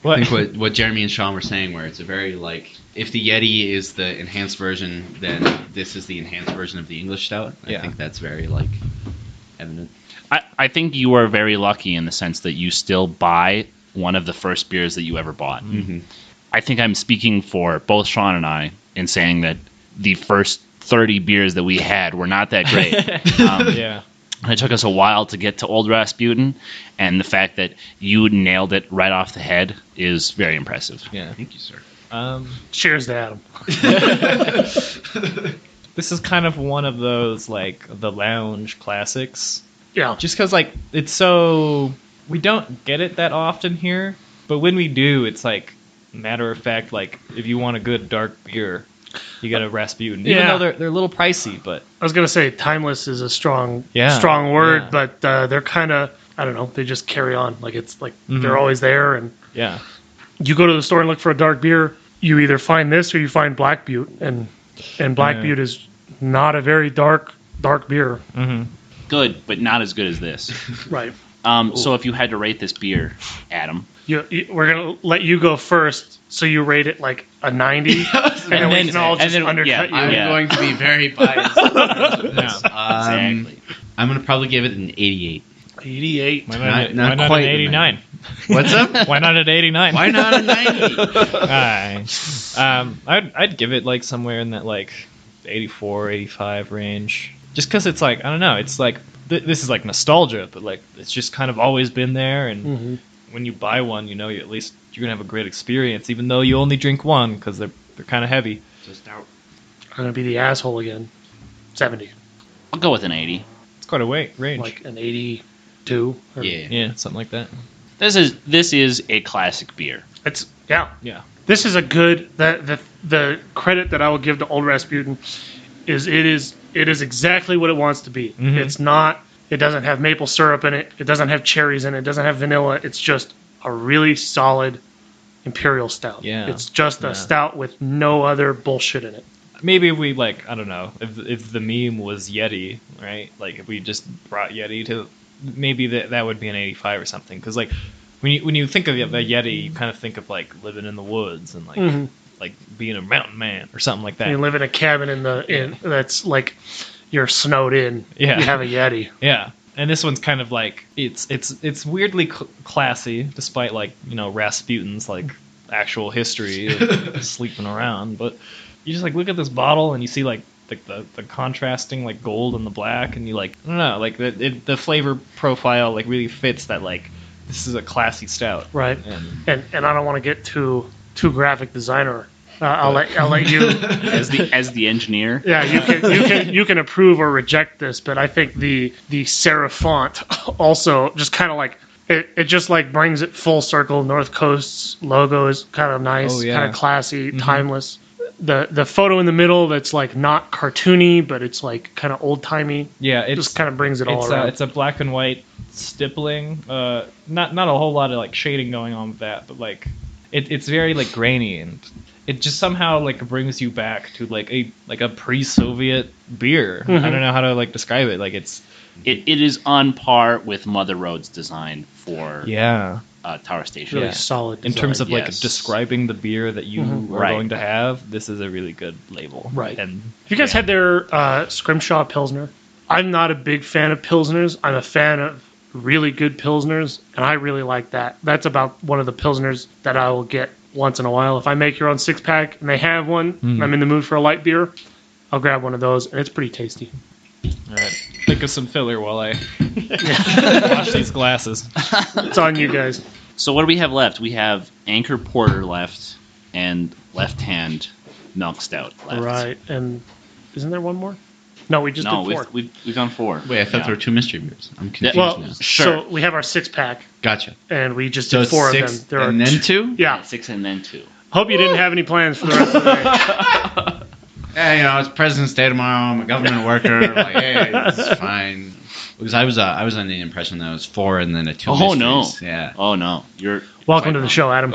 What? I think what Jeremy and Sean were saying, where it's a very like, if the Yeti is the enhanced version, then this is the enhanced version of the English stout. I Yeah. think that's very like evident. I think you are very lucky in the sense that you still buy one of the first beers that you ever bought. Mm-hmm. I think I'm speaking for both Sean and I in saying that the first 30 beers that we had were not that great. Yeah. And it took us a while to get to Old Rasputin, and the fact that you nailed it right off the head is very impressive. Yeah. Thank you, sir. Cheers to Adam. This is kind of one of those like the lounge classics. Yeah. Just because like it's so we don't get it that often here, but when we do, it's like matter of fact. Like if you want a good dark beer, you got a Rasputin. Even Yeah. though they're a little pricey, but I was gonna say timeless is a strong Yeah, word, yeah. but they're kind of, I don't know, they just carry on. Like it's like Mhm. they're always there, and yeah, you go to the store and look for a dark beer, you either find this or you find Black Butte, and Black Yeah. Butte is not a very dark beer. hmm Good, but not as good as this. Right. So if you had to rate this beer, Adam, We're gonna let you go first, so you rate it like a 90, and then we can all and just then- undercut yeah, you. I'm going to be very biased. exactly. I'm going to probably give it an 88. 88. why Not not, why not quite an 89? What's up? Why not an 89? Why not a 90? I'd give it like somewhere in that like 84, 85 range. Just because it's like I don't know, it's like this is like nostalgia, but like it's just kind of always been there, and Mm-hmm. when you buy one, you know at least you're gonna have a great experience, even though you only drink one because they're kind of heavy. Just out. I'm gonna be the asshole again. 70, I'll go with an 80. It's quite a range. like an 82. Or, Yeah. Yeah, something like that. This is a classic beer. It's yeah. Yeah. This is a good. The credit that I will give to Old Rasputin is it is exactly what it wants to be. Mhm. It's not. It doesn't have maple syrup in it. It doesn't have cherries in it. It doesn't have vanilla. It's just a really solid imperial stout. Yeah. It's just a Yeah. stout with no other bullshit in it. Maybe if we like I don't know if the meme was Yeti, right? Like if we just brought Yeti to maybe that would be an 85 or something. Because like when you think of a Yeti, you kind of think of like living in the woods and like Mhm. like being a mountain man or something like that. You live in a cabin in that's like you're snowed in. Yeah. You have a Yeti. Yeah, and this one's kind of like it's weirdly classy, despite like Rasputin's like actual history of sleeping around. But you just like look at this bottle and you see like the contrasting like gold and the black, and you like I don't know, like the flavor profile like really fits that like this is a classy stout. Right. And And I don't want to get too graphic designer. I'll let you. As the engineer. Yeah, you can approve or reject this, but I think the serif font also just kind of like it just like brings it full circle. North Coast's logo is kind of nice, Oh, yeah. kind of classy, timeless. The photo in the middle that's like not cartoony, but it's like kind of old timey. yeah, It it's just kind of brings it all it's around. it's a black and white stippling. Not a whole lot of like shading going on with that, but like it's very like grainy, and it just somehow like brings you back to like a pre-Soviet beer. I don't know how to like describe it. Like it is on par with Mother Road's design for Tower Station. Really solid in design. terms of like Yes. describing the beer that you are Right. going to have. This is a really good label. Right. And Have you guys had their Scrimshaw Pilsner? I'm not a big fan of Pilsners. I'm a fan of really good Pilsners, and I really like that. That's about one of the Pilsners that I will get once in a while. If I make your own 6-pack and they have one, and I'm in the mood for a light beer, I'll grab one of those, and it's pretty tasty. all right, think of some filler while I wash these glasses. It's on you guys. So what do we have left? We have Anchor Porter left and Left Hand Milk Stout left. Right, and isn't there one more? No, we just No, did 4. we've done 4. Wait, I thought Yeah. there were 2 mystery beers. I'm confused Well, now. Sure. so we have our 6-pack, Gotcha. and we just So did it's 4 6 of them. There and are then 2? Yeah. 6 and then 2. Hope you didn't have any plans for the rest of the day. Yeah, it's President's Day tomorrow. I'm a government worker. Like, hey, this is fine. Because I was under the impression that it was 4 and then a 2 Oh no! mysteries. Yeah. Oh no! You're Welcome to the show, Adam.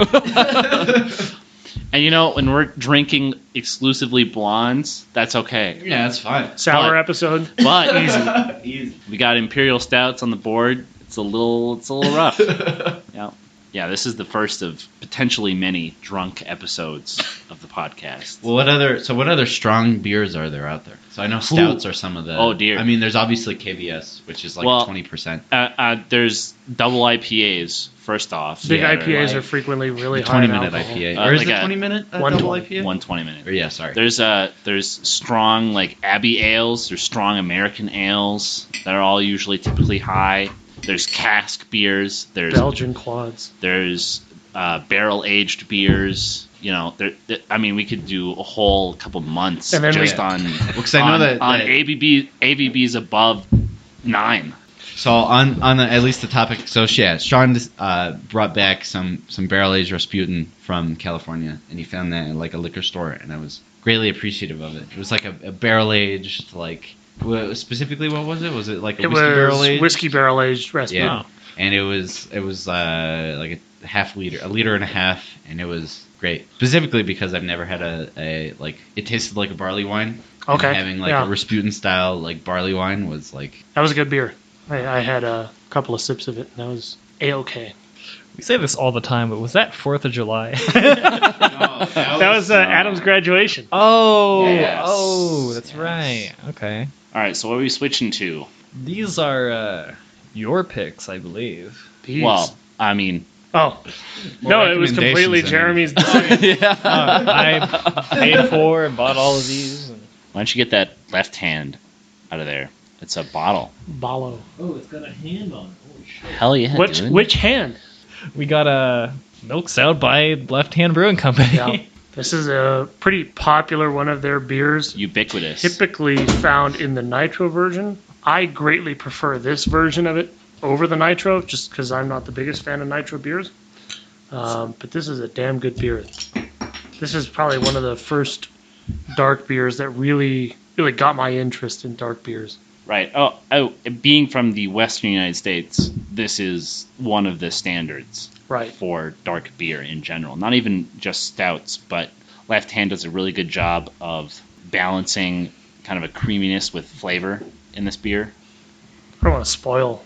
And you know, when we're drinking exclusively blondes, that's okay. Yeah, that's fine. Sour But- episode. But Easy. we got Imperial Stouts on the board. It's a little rough. Yeah. This is the first of potentially many drunk episodes of the podcast. Well, what other strong beers are there out there? So I know stouts are some of the. Oh, dear. I mean, there's obviously KBS, which is like Well, 20%. There's double IPAs. First off, Big Yeah, IPAs like are frequently really high in 20-minute alcohol. IPA. Uh, or is like it a 20-minute double 120. IPA? 120-minute. Or, yeah, sorry. There's strong like Abbey ales. There's strong American ales that are all usually typically high. There's cask beers. There's Belgian quads. barrel aged beers. You know, I mean, we could do a whole couple months And then just we- on Because I know that ABBs above 9. So on at least the topic, so yeah, Sean brought back some barrel aged Rasputin from California, and he found that in like a liquor store, and I was greatly appreciative of it. It was like a barrel aged, like specifically what was it? Was it like a It whiskey barrel was aged? whiskey barrel aged Rasputin. Yeah, and it was like a half liter, a liter and a half, and it was great. Specifically because I've never had a like it tasted like a barley wine. Okay, And having like yeah. a Rasputin style like barley wine was like. That was a good beer. I had a couple of sips of it, and that was A-okay. We say this all the time, but was that 4th of July? That was Adam's graduation. Oh, Yes. that's right. Okay. All right, so what are we switching to? These are your picks, I believe. These. Well, I mean, Oh. No, it was completely recommendations, Jeremy's decision. I paid for and bought all of these. And... why don't you get that left hand out of there? It's a bottle. Balo. Oh, it's got a hand on it. Holy shit. Hell yeah, dude. Which hand? We got a milk stout by Left Hand Brewing Company. Yeah. This is a pretty popular one of their beers. Ubiquitous. Typically found in the nitro version. I greatly prefer this version of it over the nitro, just because I'm not the biggest fan of nitro beers. But this is a damn good beer. This is probably one of the first dark beers that really got my interest in dark beers. Right. Oh, being from the Western United States, this is one of the standards Right. for dark beer in general. Not even just stouts, but Left Hand does a really good job of balancing kind of a creaminess with flavor in this beer. I don't want to spoil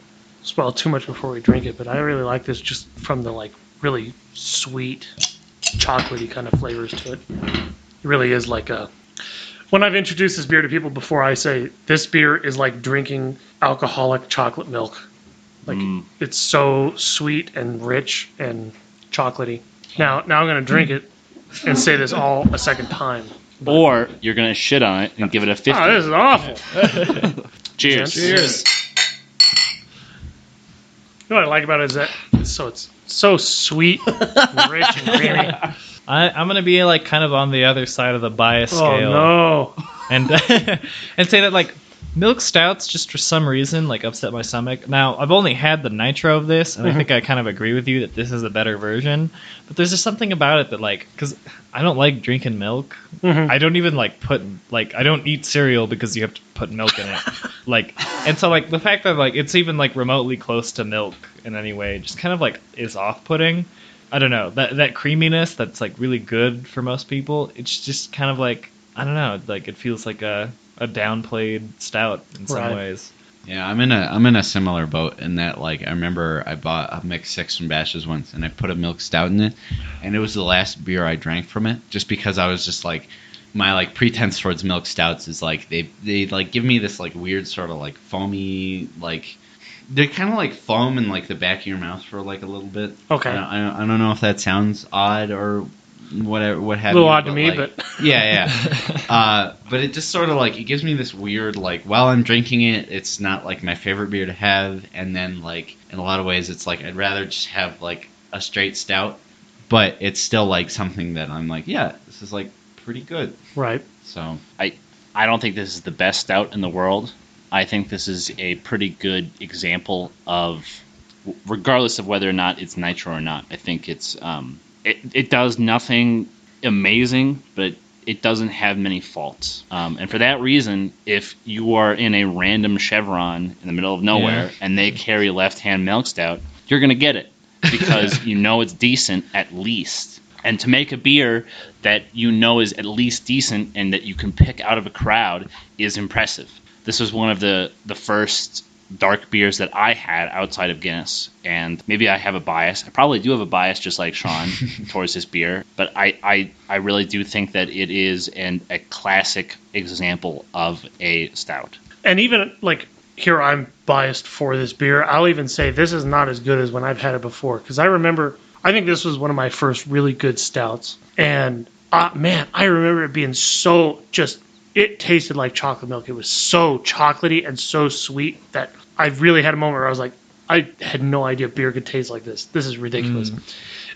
too much before we drink it, but I really like this just from the like really sweet, chocolatey kind of flavors to it. It really is like a. When I've introduced this beer to people before, I say this beer is like drinking alcoholic chocolate milk. Like it's so sweet and rich and chocolatey. Now I'm gonna drink it and say this all a second time. Or you're going to shit on it and give it a 50. Oh, this is awful. Cheers. Cheers. You know what I like about it is that it's so sweet, and rich, and creamy. I'm gonna be like kind of on the other side of the bias Oh scale, no! and and say that like milk stouts just for some reason like upset my stomach. Now I've only had the nitro of this, and I think I kind of agree with you that this is a better version. But there's just something about it that like, because I don't like drinking milk. I don't even like I don't eat cereal because you have to put milk in it. And so like the fact that like it's even like remotely close to milk in any way just kind of like is off-putting. I don't know, that creaminess that's like really good for most people. It's just kind of like, I don't know, like it feels like a downplayed stout in some ways. Yeah, I'm in a similar boat in that, like, I remember I bought a mixed 6 from Bashes once, and I put a milk stout in it, and it was the last beer I drank from it, just because I was just like, my like pretense towards milk stouts is like they like give me this like weird sort of like foamy, like they're kind of like foam in like the back of your mouth for like a little bit. Okay. I don't know if that sounds odd or whatever, what have you. A little you, odd to me, like, but yeah. But it just sort of like, it gives me this weird, like, while I'm drinking it, it's not like my favorite beer to have, and then like in a lot of ways it's like I'd rather just have like a straight stout, but it's still like something that I'm like, yeah, this is like pretty good. Right. So I don't think this is the best stout in the world. I think this is a pretty good example of, regardless of whether or not it's nitro or not, I think it's it does nothing amazing, but it doesn't have many faults. And for that reason, if you are in a random Chevron in the middle of nowhere and they carry left-hand milk stout, you're going to get it because you know it's decent at least. And to make a beer that you know is at least decent and that you can pick out of a crowd is impressive. This was one of the first dark beers that I had outside of Guinness, and maybe I have a bias. I probably do have a bias, just like Sean, towards this beer, but I really do think that it is a classic example of a stout. And even like here, I'm biased for this beer. I'll even say this is not as good as when I've had it before, because I think this was one of my first really good stouts, and man, I remember it being so just. It tasted like chocolate milk. It was so chocolatey and so sweet that I really had a moment where I was like, I had no idea beer could taste like this. This is ridiculous.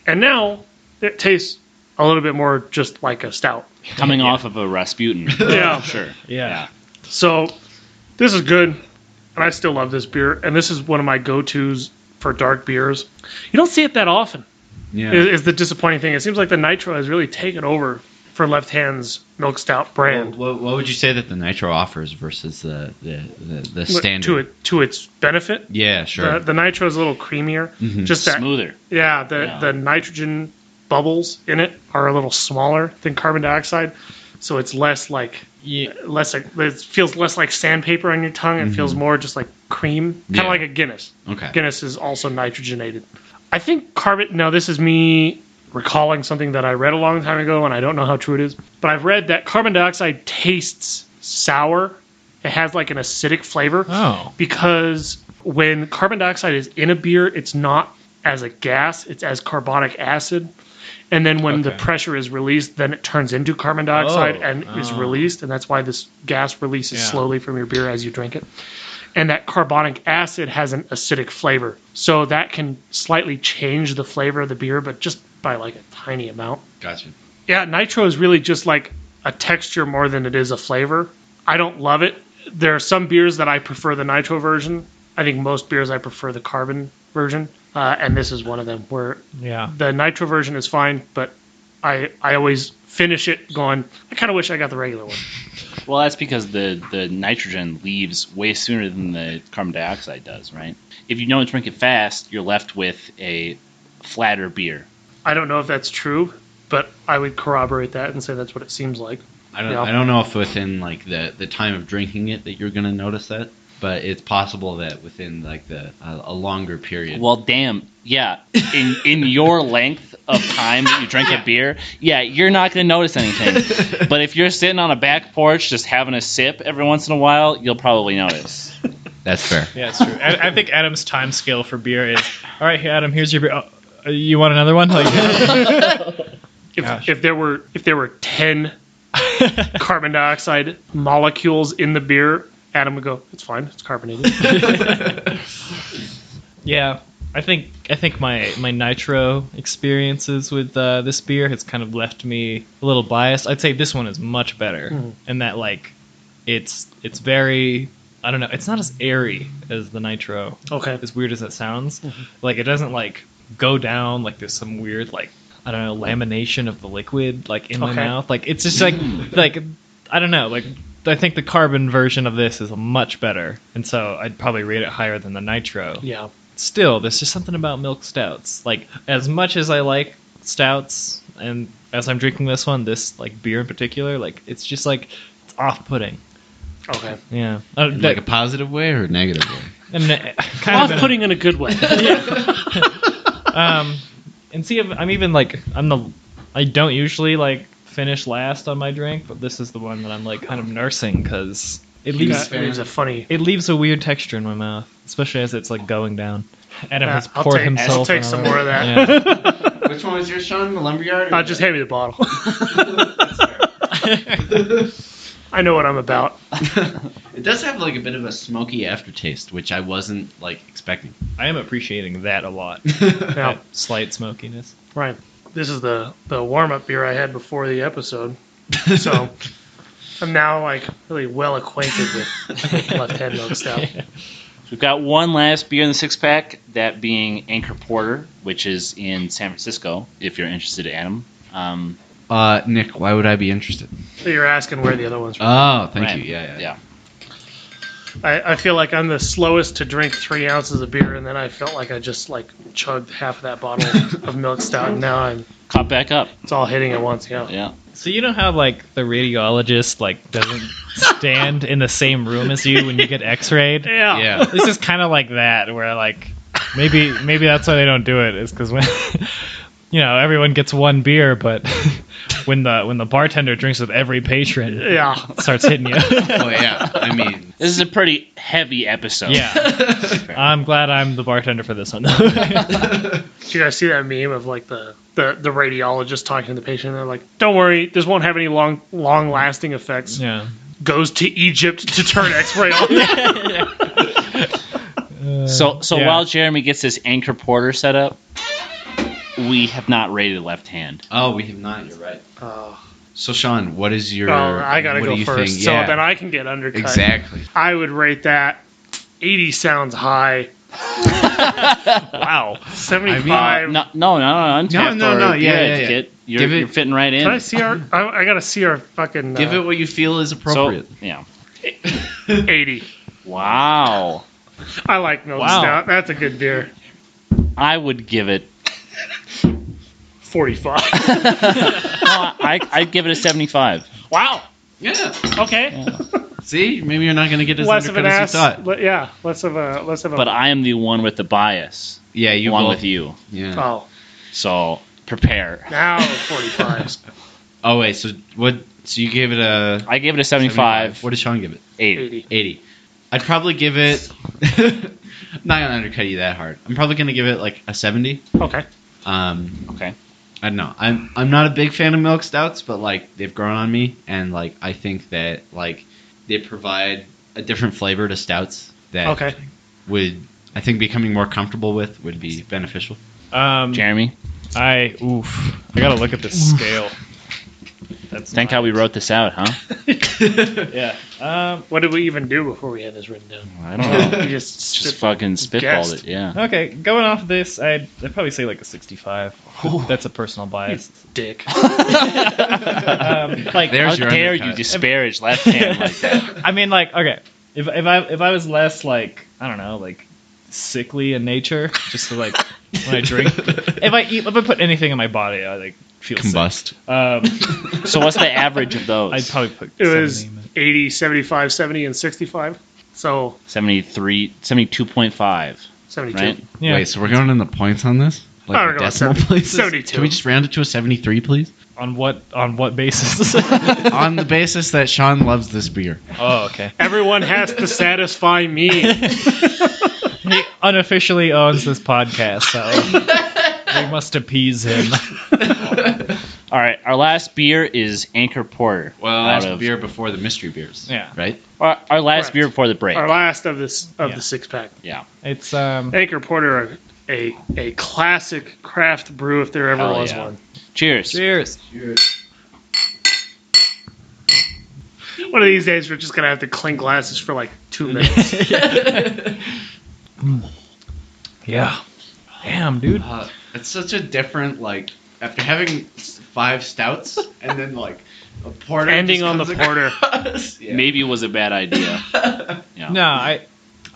And now it tastes a little bit more just like a stout. Coming off of a Rasputin. Yeah. Sure. Yeah. So this is good, and I still love this beer. And this is one of my go-tos for dark beers. You don't see it that often, is the disappointing thing. It seems like the nitro has really taken over for Left Hand's milk stout brand. what would you say that the nitro offers versus the standard? To its benefit? Yeah, sure. The nitro is a little creamier. Just that, Smoother. Yeah, the nitrogen bubbles in it are a little smaller than carbon dioxide, so it's less like it feels less like sandpaper on your tongue. It feels more just like cream, kind of like a Guinness. Okay. Guinness is also nitrogenated. I think carbon. Now this is me recalling something that I read a long time ago, and I don't know how true it is, but I've read that carbon dioxide tastes sour. It has like an acidic flavor. Oh. Because when carbon dioxide is in a beer, it's not as a gas, it's as carbonic acid. And then when the pressure is released, then it turns into carbon dioxide and is released, and that's why this gas releases slowly from your beer as you drink it. And that carbonic acid has an acidic flavor. So that can slightly change the flavor of the beer, but just by like a tiny amount. Gotcha. Yeah, nitro is really just like a texture more than it is a flavor. I don't love it. There are some beers that I prefer the nitro version. I think most beers I prefer the carbon version. And this is one of them where the nitro version is fine, but I always finish it going, I kind of wish I got the regular one. Well, that's because the nitrogen leaves way sooner than the carbon dioxide does, right? If you don't drink it fast, you're left with a flatter beer. I don't know if that's true, but I would corroborate that and say that's what it seems like. I don't know if within like the time of drinking it that you're going to notice that, but it's possible that within like a longer period. Well, damn, yeah. In your length of time that you drink a beer, you're not going to notice anything. But if you're sitting on a back porch just having a sip every once in a while, you'll probably notice. That's fair. Yeah, it's true. I think Adam's time scale for beer is, all right, Adam, here's your beer. Oh, you want another one? Like, if there were 10 carbon dioxide molecules in the beer, Adam would go, it's fine, it's carbonated. Yeah, I think my nitro experiences with this beer has kind of left me a little biased. I'd say this one is much better, and that like it's very, I don't know, it's not as airy as the nitro. Okay. As weird as that sounds, like it doesn't like go down like there's some weird like, I don't know, lamination of the liquid like in my mouth. Like it's just like I don't know, like I think the carbon version of this is much better, and so I'd probably rate it higher than the nitro. Yeah. still, there's just something about milk stouts. Like, as much as I like stouts, and as I'm drinking this one, this like beer in particular, like it's just like it's off-putting. Okay. Yeah. Like a positive way or a negative way? And kind Off-putting in a good way. and see, I'm even like I don't usually like finish last on my drink, but this is the one that I'm like kind of nursing because it leaves It leaves a weird texture in my mouth, especially as it's like going down. Adam has I'll poured take- himself. I'll take in some a- more of that. Yeah. Which one was yours, Sean? The Lumberyard? Just hand me the bottle. I know what I'm about. It does have like a bit of a smoky aftertaste, which I wasn't like expecting. I am appreciating that a lot. Yeah. That slight smokiness. Right. This is the warm-up beer I had before the episode. So I'm now like really well acquainted with left-hand milk stout. We've got one last beer in the six-pack, that being Anchor Porter, which is in San Francisco, if you're interested, Adam. Nick, why would I be interested? So you're asking where the other ones from. Oh, thank Right. you. Yeah. I feel like I'm the slowest to drink 3 ounces of beer, and then I felt like I just like chugged half of that bottle of milk stout, and now Caught back up. it's all hitting at once. Yeah. Yeah. So you know how like the radiologist like doesn't stand in the same room as you when you get X-rayed? Yeah. Yeah. This is kind of like that, where like maybe that's why they don't do it, is because when everyone gets one beer, but when the bartender drinks with every patron, Yeah. it starts hitting you. Oh yeah. I mean, This is a pretty heavy episode. Yeah, I'm glad I'm the bartender for this one. Did you guys see that meme of like the radiologist talking to the patient? They're like, "Don't worry, this won't have any long lasting effects." Yeah. Goes to Egypt to turn X-ray on. So Yeah. while Jeremy gets this Anchor Porter set up, we have not rated Left Hand. oh, we have not. You're right. Oh, So, Sean, what is your? I gotta what go do you first, think? so Yeah, then I can get undercut. exactly. I would rate that 80 sounds high. Wow. 75. No, Untapped No, or yeah, Good. yeah, yeah. Kit. Give You're it- fitting right in. Can I see our? I gotta see our fucking. Give it what you feel is appropriate. So, yeah. 80. Wow. I like milk Wow. stout. That's a good beer. I would give it. 45. I'd give it a 75. Wow. Yeah. Okay. See, maybe you're not going to get as Less of an undercut ass. as you thought. But yeah, less of a. But I am the one with the bias, Yeah, you along both. with you. Yeah. Oh, So prepare. now 45. Oh wait, so what? So you gave it a I gave it a 75. What did Sean give it? 80. 80. I'd probably give it. Not gonna undercut you that hard. I'm probably gonna give it like a 70. Okay. Okay. I don't know. I'm not a big fan of milk stouts, but like they've grown on me, and like I think that like they provide a different flavor to stouts that Okay. would I think becoming more comfortable with would be beneficial. Jeremy, I gotta look at this scale. That's think not- how we wrote this out, huh? Yeah. What did we even do before we had this written down? I don't know. We just Fucking spitballed guessed. it, yeah. Okay, going off this, I'd probably say like a 65. That's a personal bias. dick. Like, There's How your dare you undercut. disparage Left Hand like that? I mean, like, okay, if I was less like, I don't know, like sickly in nature, just to, like when I drink, if I put anything in my body, I like feel Combust. sick. So what's the average of those? I'd probably put It was 70, 80, 75, 70, and 65. So 73, 72.5, 72. right? yeah. Wait, so we're going in the points on this? Oh, Like we're going decimal 70 places? 72. Can we just round it to a 73, please? On what basis? On the basis that Sean loves this beer. Oh, okay. Everyone has to satisfy me. He unofficially owns this podcast, so we must appease him. All right, our last beer is Anchor Porter. Well, out that's of- beer before the mystery beers. Yeah. Right? Our last Correct. beer before the break. Our last of this of Yeah. the 6-pack. Yeah. It's Anchor Porter, a classic craft brew if there ever Hell was yeah. one. Cheers. cheers. One of these days, we're just gonna have to clink glasses for like 2 minutes. Yeah. Damn, dude. It's such a different, like, after having 5 stouts and then, like, a porter. Ending just on the comes porter. across. Yeah. Maybe it was a bad idea. Yeah. No, I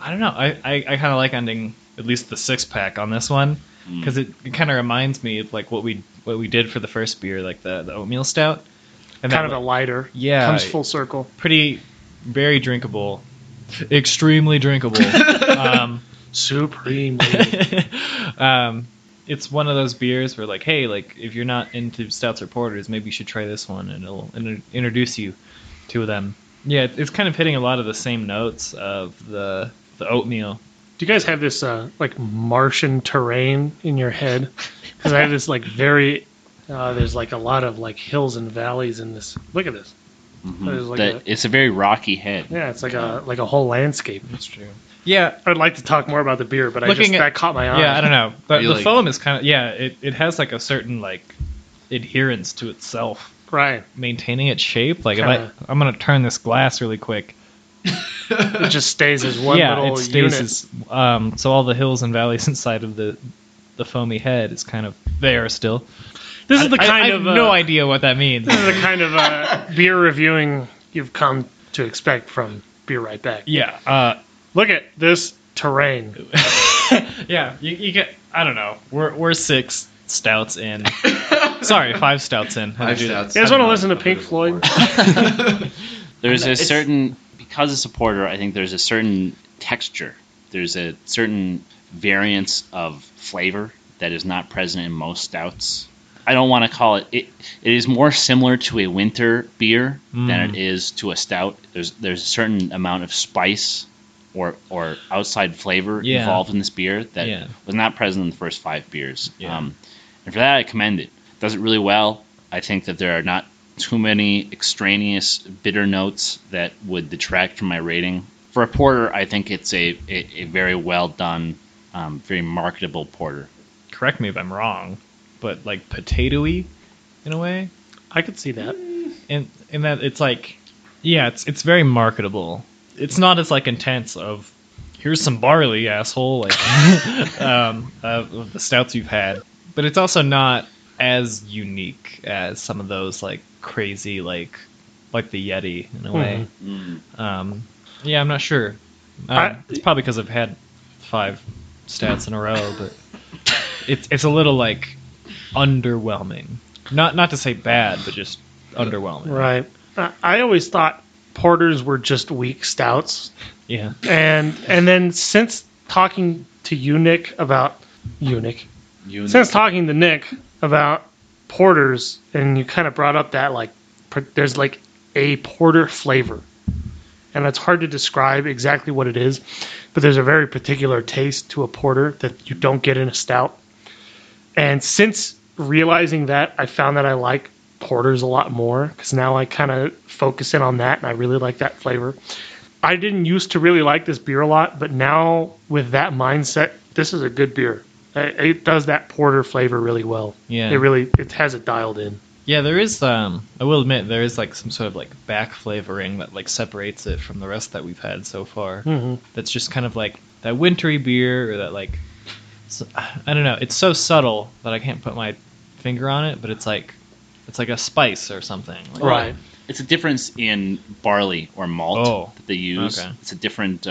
don't know. I kind of like ending at least the 6-pack on this one, because it kind of reminds me of like what we did for the first beer, like the oatmeal stout. And Kind of a lighter. Yeah. Comes full circle. Very drinkable. Extremely drinkable. Supremely. It's one of those beers where, like, hey, like, if you're not into stouts or porters, maybe you should try this one, and it'll introduce you to them. Yeah, it's kind of hitting a lot of the same notes of the oatmeal. Do you guys have this, like, Martian terrain in your head? Because I have this, like, very... there's, like, a lot of, like, hills and valleys in this. Look at this. Mm-hmm. Like it's a very rocky head. Yeah, it's like a whole landscape. That's true. Yeah, I'd like to talk more about the beer, but that caught my eye. Yeah, I don't know. But the like, foam is kind of it has like a certain like adherence to itself. Right. Maintaining its shape. Like if I'm gonna turn this glass really quick. It just stays as one little it stays unit. As, so all the hills and valleys inside of the foamy head is kind of there still. This is the kind I of have no idea what that means. This is the kind of beer reviewing you've come to expect from Beer Right Back. Yeah. Look at this terrain. Yeah, you get. I don't know. We're 6 stouts in. Sorry, 5 stouts in. How 5 to do that? stouts. You guys want to listen to Pink Floyd? There's a certain, because it's a porter, I think there's a certain texture. There's a certain variance of flavor that is not present in most stouts. I don't want to call it. It is more similar to a winter beer than it is to a stout. There's a certain amount of spice or outside flavor involved in this beer that was not present in the first 5 beers. Yeah. And for that, I commend it. It does it really well. I think that there are not too many extraneous bitter notes that would detract from my rating. For a porter, I think it's a very well done, very marketable porter. Correct me if I'm wrong, but like potatoey in a way. I could see that. In that it's like, yeah, it's very marketable. It's not as like intense of here's some barley, asshole, like of the stouts you've had. But it's also not as unique as some of those like crazy like the Yeti in a way. Yeah, I'm not sure. It's probably because I've had 5 stouts in a row, but it's a little like underwhelming. Not to say bad, but just underwhelming. Right. I always thought porters were just weak stouts. Yeah. And then since talking to Nick about since talking to Nick about porters, and you kind of brought up that like there's like a porter flavor, and it's hard to describe exactly what it is, but there's a very particular taste to a porter that you don't get in a stout. And since realizing that, I found that I like porters a lot more because now I kind of focus in on that, and I really like that flavor. I didn't used to really like this beer a lot, but now with that mindset, this is a good beer. It does that porter flavor really well. Yeah. It has it dialed in. Yeah, there is. I will admit there is like some sort of like back flavoring that like separates it from the rest that we've had so far. Mm-hmm. That's just kind of like that wintry beer, or that like I don't know. It's so subtle that I can't put my finger on it, but it's like a spice or something. Like, Right. It's a difference in barley or malt that they use. Okay. It's a different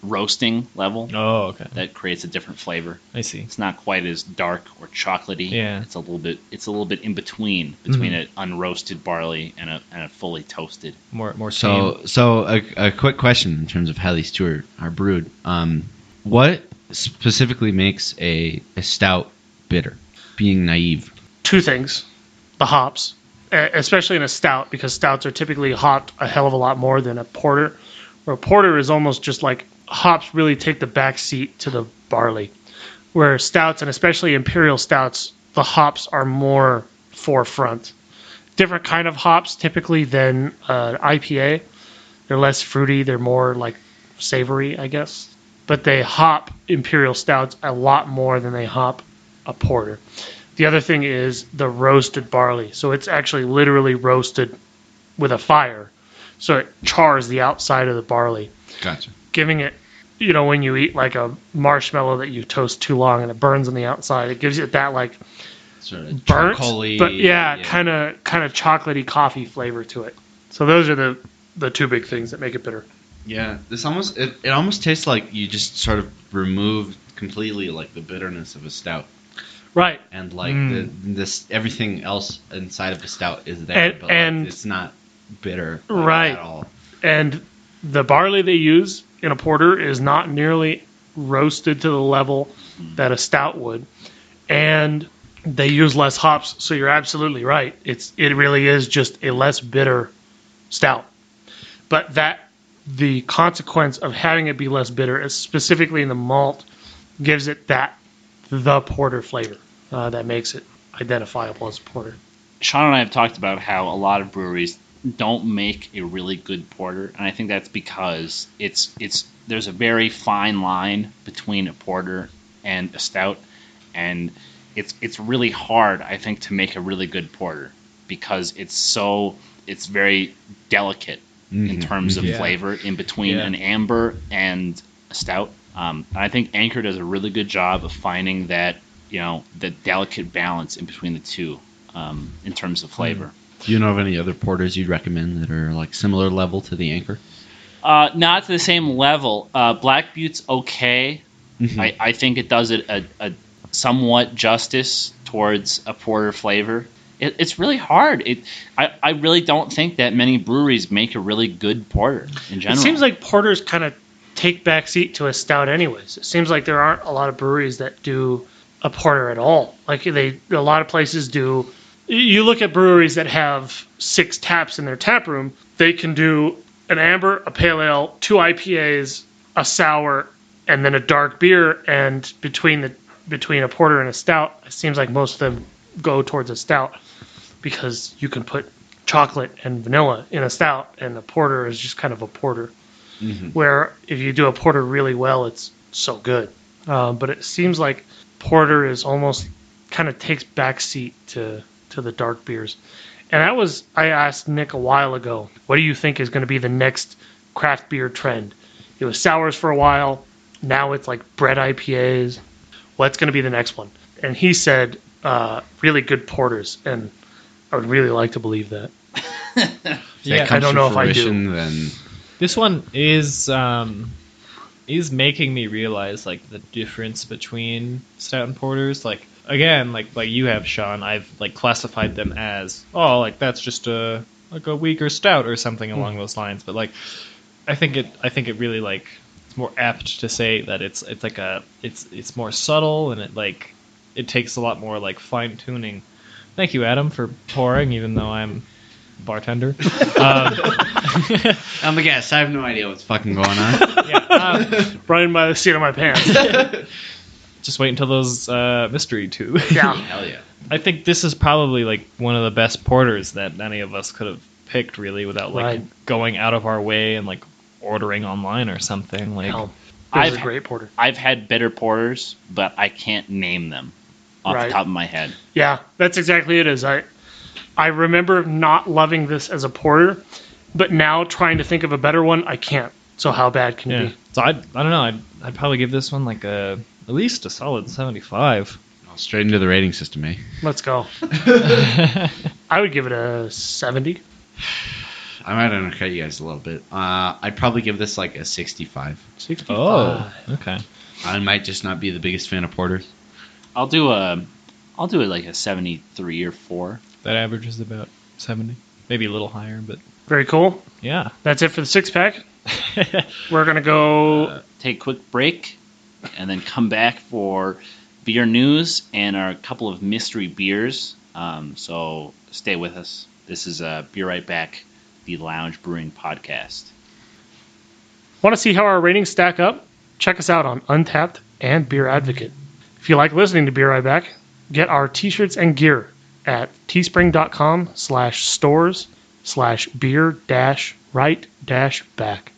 roasting level Oh, okay. that creates a different flavor. I see. It's not quite as dark or chocolatey. Yeah. It's a little bit in between an unroasted barley and a fully toasted. More steam. So a quick question in terms of how these two are brewed. What specifically makes a stout bitter? Being naive. 2 things. The hops, especially in a stout, because stouts are typically hopped a hell of a lot more than a porter. Where a porter is almost just like hops really take the back seat to the barley. Where stouts, and especially imperial stouts, the hops are more forefront. Different kind of hops typically than IPA. They're less fruity. They're more like savory, I guess. But they hop imperial stouts a lot more than they hop a porter. The other thing is the roasted barley. So it's actually literally roasted with a fire. So it chars the outside of the barley. Gotcha. Giving it, when you eat like a marshmallow that you toast too long and it burns on the outside, it gives it that like Sort of burnt, charcoaly, but kind of chocolatey coffee flavor to it. So those are the 2 big things that make it bitter. Yeah, this almost it almost tastes like you just sort of removed completely like the bitterness of a stout. Right. And like this everything else inside of the stout is there, And- but and- like, it's not bitter Right. at all. And the barley they use in a porter is not nearly roasted to the level that a stout would. And they use less hops, so you're absolutely right. It really is just a less bitter stout. But the consequence of having it be less bitter, is specifically in the malt, gives it the porter flavor that makes it identifiable as a porter. Sean and I have talked about how a lot of breweries don't make a really good porter, and I think that's because there's a very fine line between a porter and a stout, and it's really hard, I think, to make a really good porter because it's very delicate in terms of flavor in between an amber and a stout. I think Anchor does a really good job of finding that, the delicate balance in between the two in terms of flavor. Do you know of any other porters you'd recommend that are like similar level to the Anchor? Not to the same level. Black Butte's okay. I think it does it a somewhat justice towards a porter flavor. It's really hard. I really don't think that many breweries make a really good porter in general. It seems like porters kind of take backseat to a stout anyways. It seems like there aren't a lot of breweries that do a porter at all. Like a lot of places do. You look at breweries that have 6 taps in their tap room, they can do an amber, a pale ale, 2 IPAs, a sour, and then a dark beer. And between a porter and a stout, it seems like most of them go towards a stout because you can put chocolate and vanilla in a stout, and a porter is just kind of a porter. Where if you do a porter really well, it's so good. But it seems like porter is almost kind of takes backseat to the dark beers. And I asked Nick a while ago, what do you think is going to be the next craft beer trend? It was sours for a while. Now it's like bread IPAs. What's going to be the next one? And he said really good porters. And I would really like to believe that. I don't know if I do. Then This one is making me realize like the difference between stout and porters. Like again, like you have, Sean, I've like classified them as that's just a weaker stout or something along those lines. But like I think it really like it's more apt to say that it's more subtle, and it takes a lot more like fine tuning. Thank you, Adam, for pouring, even though I'm bartender. I'm the guest. I have no idea what's fucking going on. Brian by the seat of my pants. Just wait until those mystery two. Yeah. Hell yeah. I think this is probably like one of the best porters that any of us could have picked, really, without like going out of our way and like ordering online or something. Like, It's a great porter. I've had bitter porters, but I can't name them off the top of my head. Yeah, that's exactly it. I remember not loving this as a porter, but now trying to think of a better one, I can't. So how bad can it be? So I don't know. I'd probably give this one like at least a solid 75. Straight into the rating system, eh? Let's go. I would give it a 70. I might undercut you guys a little bit. I'd probably give this like a 65. 65. Oh, okay. I might just not be the biggest fan of porters. I'll do it like a 73 or 4. That average is about 70, maybe a little higher, but Very cool. yeah. That's it for the 6-pack. We're going to go... Take a quick break, and then come back for beer news and our couple of mystery beers. So stay with us. This is Be Right Back, the Lounge Brewing Podcast. Want to see how our ratings stack up? Check us out on Untappd and Beer Advocate. If you like listening to Beer Right Back, get our t-shirts and gear at teespring.com/stores/beer-right-back.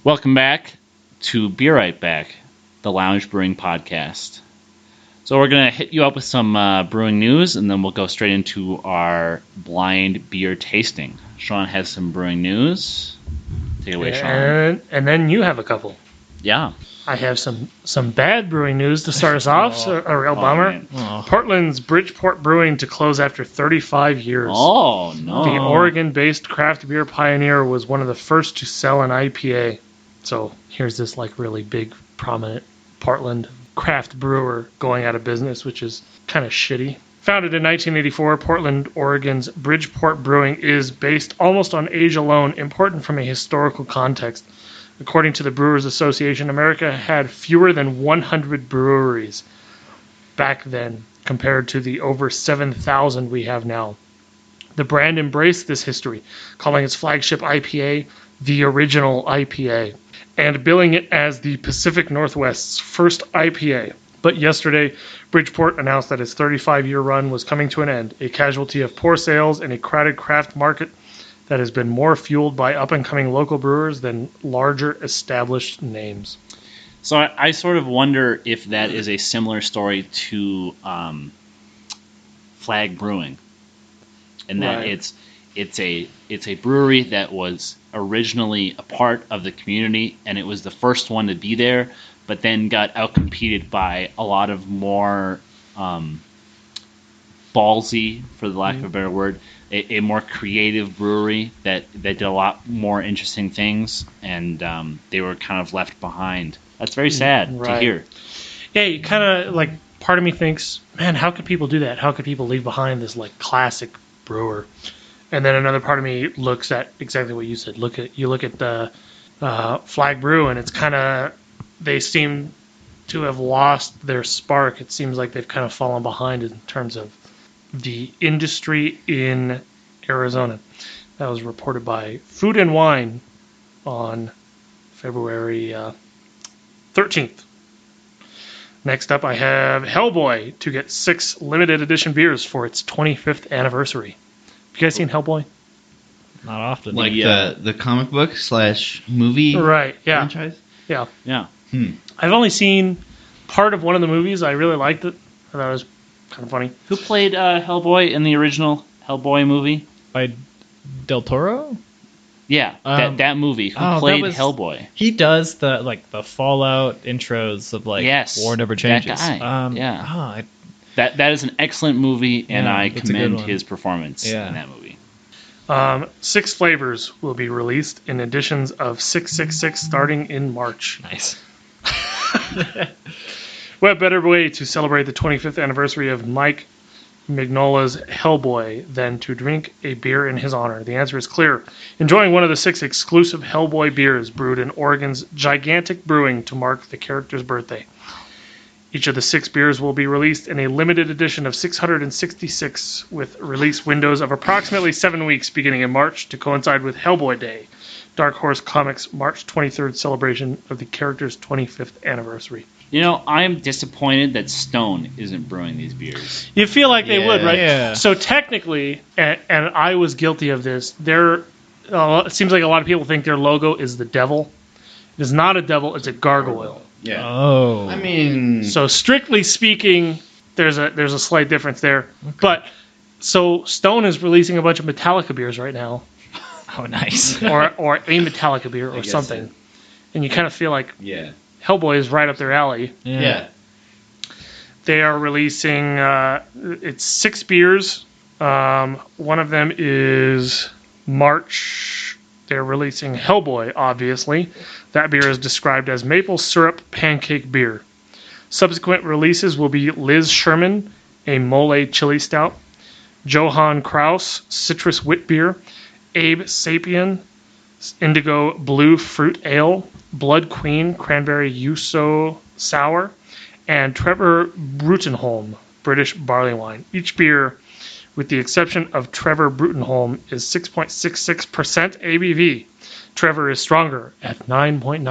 Welcome back to Be Right Back, the Lounge Brewing Podcast. So we're going to hit you up with some brewing news, and then we'll go straight into our blind beer tasting. Sean has some brewing news. Take it away, Sean. And then you have a couple. Yeah. I have some bad brewing news to start us off. So a real bummer. Man. Portland's Bridgeport Brewing to close after 35 years. Oh, no. The Oregon-based craft beer pioneer was one of the first to sell an IPA. So here's this like really big, prominent Portland craft brewer going out of business, which is kind of shitty. Founded in 1984, Portland, Oregon's Bridgeport Brewing is based almost on age alone, important from a historical context. According to the Brewers Association, America had fewer than 100 breweries back then, compared to the over 7,000 we have now. The brand embraced this history, calling its flagship IPA the original IPA, and billing it as the Pacific Northwest's first IPA. But yesterday, Bridgeport announced that its 35-year run was coming to an end, a casualty of poor sales and a crowded craft market that has been more fueled by up-and-coming local brewers than larger established names. So I sort of wonder if that is a similar story to Flag Brewing, and that Right. it's a brewery that was originally a part of the community, and it was the first one to be there, but then got outcompeted by a lot of more ballsy, for the lack of a better word, a more creative brewery that did a lot more interesting things, and they were kind of left behind. That's very sad to Right. hear. Yeah, you kind of like, part of me thinks, man, how could people do that? How could people leave behind this like classic brewer? And then another part of me looks at exactly what you said. You look at the Flag Brew, and it's kind of, they seem to have lost their spark. It seems like they've kind of fallen behind in terms of the industry in Arizona. That was reported by Food and Wine on February 13th. Next up, I have Hellboy to get 6 limited edition beers for its 25th anniversary. Have you guys seen Hellboy? Not often. Like Yeah. the comic book / movie Right, yeah. franchise? Yeah. Yeah. I've only seen part of one of the movies. I really liked it. I thought it was kind of funny. Who played Hellboy in the original Hellboy movie? By Del Toro? Yeah, that movie. Who that played was- Hellboy? He does the Fallout intros of Yes, War Never that Changes. guy. Yeah. I That is an excellent movie, and Yeah, I it's a good commend one. his performance Yeah. in that movie. 6 flavors will be released in editions of 666 starting in March. nice. What better way to celebrate the 25th anniversary of Mike Mignola's Hellboy than to drink a beer in his honor? The answer is clear. Enjoying one of the 6 exclusive Hellboy beers brewed in Oregon's gigantic brewing to mark the character's birthday. Each of the 6 beers will be released in a limited edition of 666 with release windows of approximately 7 weeks beginning in March to coincide with Hellboy Day, Dark Horse Comics' March 23rd celebration of the character's 25th anniversary. You know, I'm disappointed that Stone isn't brewing these beers. You feel like they would, right? Yeah. So technically, and I was guilty of this, it seems like a lot of people think their logo is the devil. It is not a devil, it's a gargoyle. Yeah. Oh. I mean, So strictly speaking, there's a slight difference there. But so Stone is releasing a bunch of Metallica beers right now, oh, nice. or a Metallica beer or guess something, so. and you kind of feel like yeah. Hellboy is right up their alley. Yeah. They are releasing it's 6 beers. One of them is March. They're releasing Hellboy, obviously. That beer is described as maple syrup pancake beer. Subsequent releases will be Liz Sherman, a mole chili stout, Johann Kraus, citrus wit beer, Abe Sapien, indigo blue fruit ale, Blood Queen, cranberry yuso sour, and Trevor Brutenholm, British barley wine. Each beer, with the exception of Trevor Brutenholm, is 6.66% ABV. Trevor is stronger at 9.99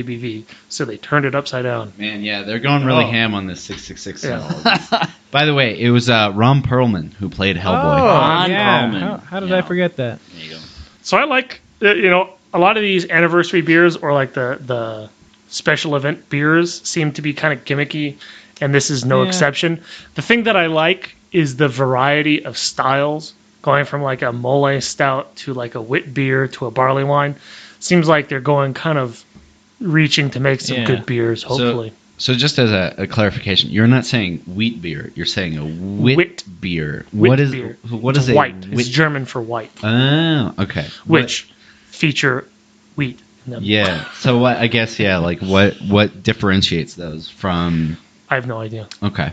ABV, so they turned it upside down. Man, yeah, they're going really Oh. ham on this 666. Yeah. By the way, it was Ron Perlman who played Hellboy. Ron yeah. Perlman. How did Yeah. I forget that? There you go. So I like, a lot of these anniversary beers or like the special event beers seem to be kind of gimmicky, and this is no Yeah. exception. The thing that I like is the variety of styles, going from like a mole stout to like a wit beer to a barley wine. Seems like they're going kind of reaching to make some Yeah. good beers, hopefully. So just as a clarification, you're not saying wheat beer. You're saying a wit beer. Wit What is beer. what It's is white? a It's wit? German for white, Oh, okay. which feature wheat them. Yeah. So what? I guess like what differentiates those from? I have no idea. Okay.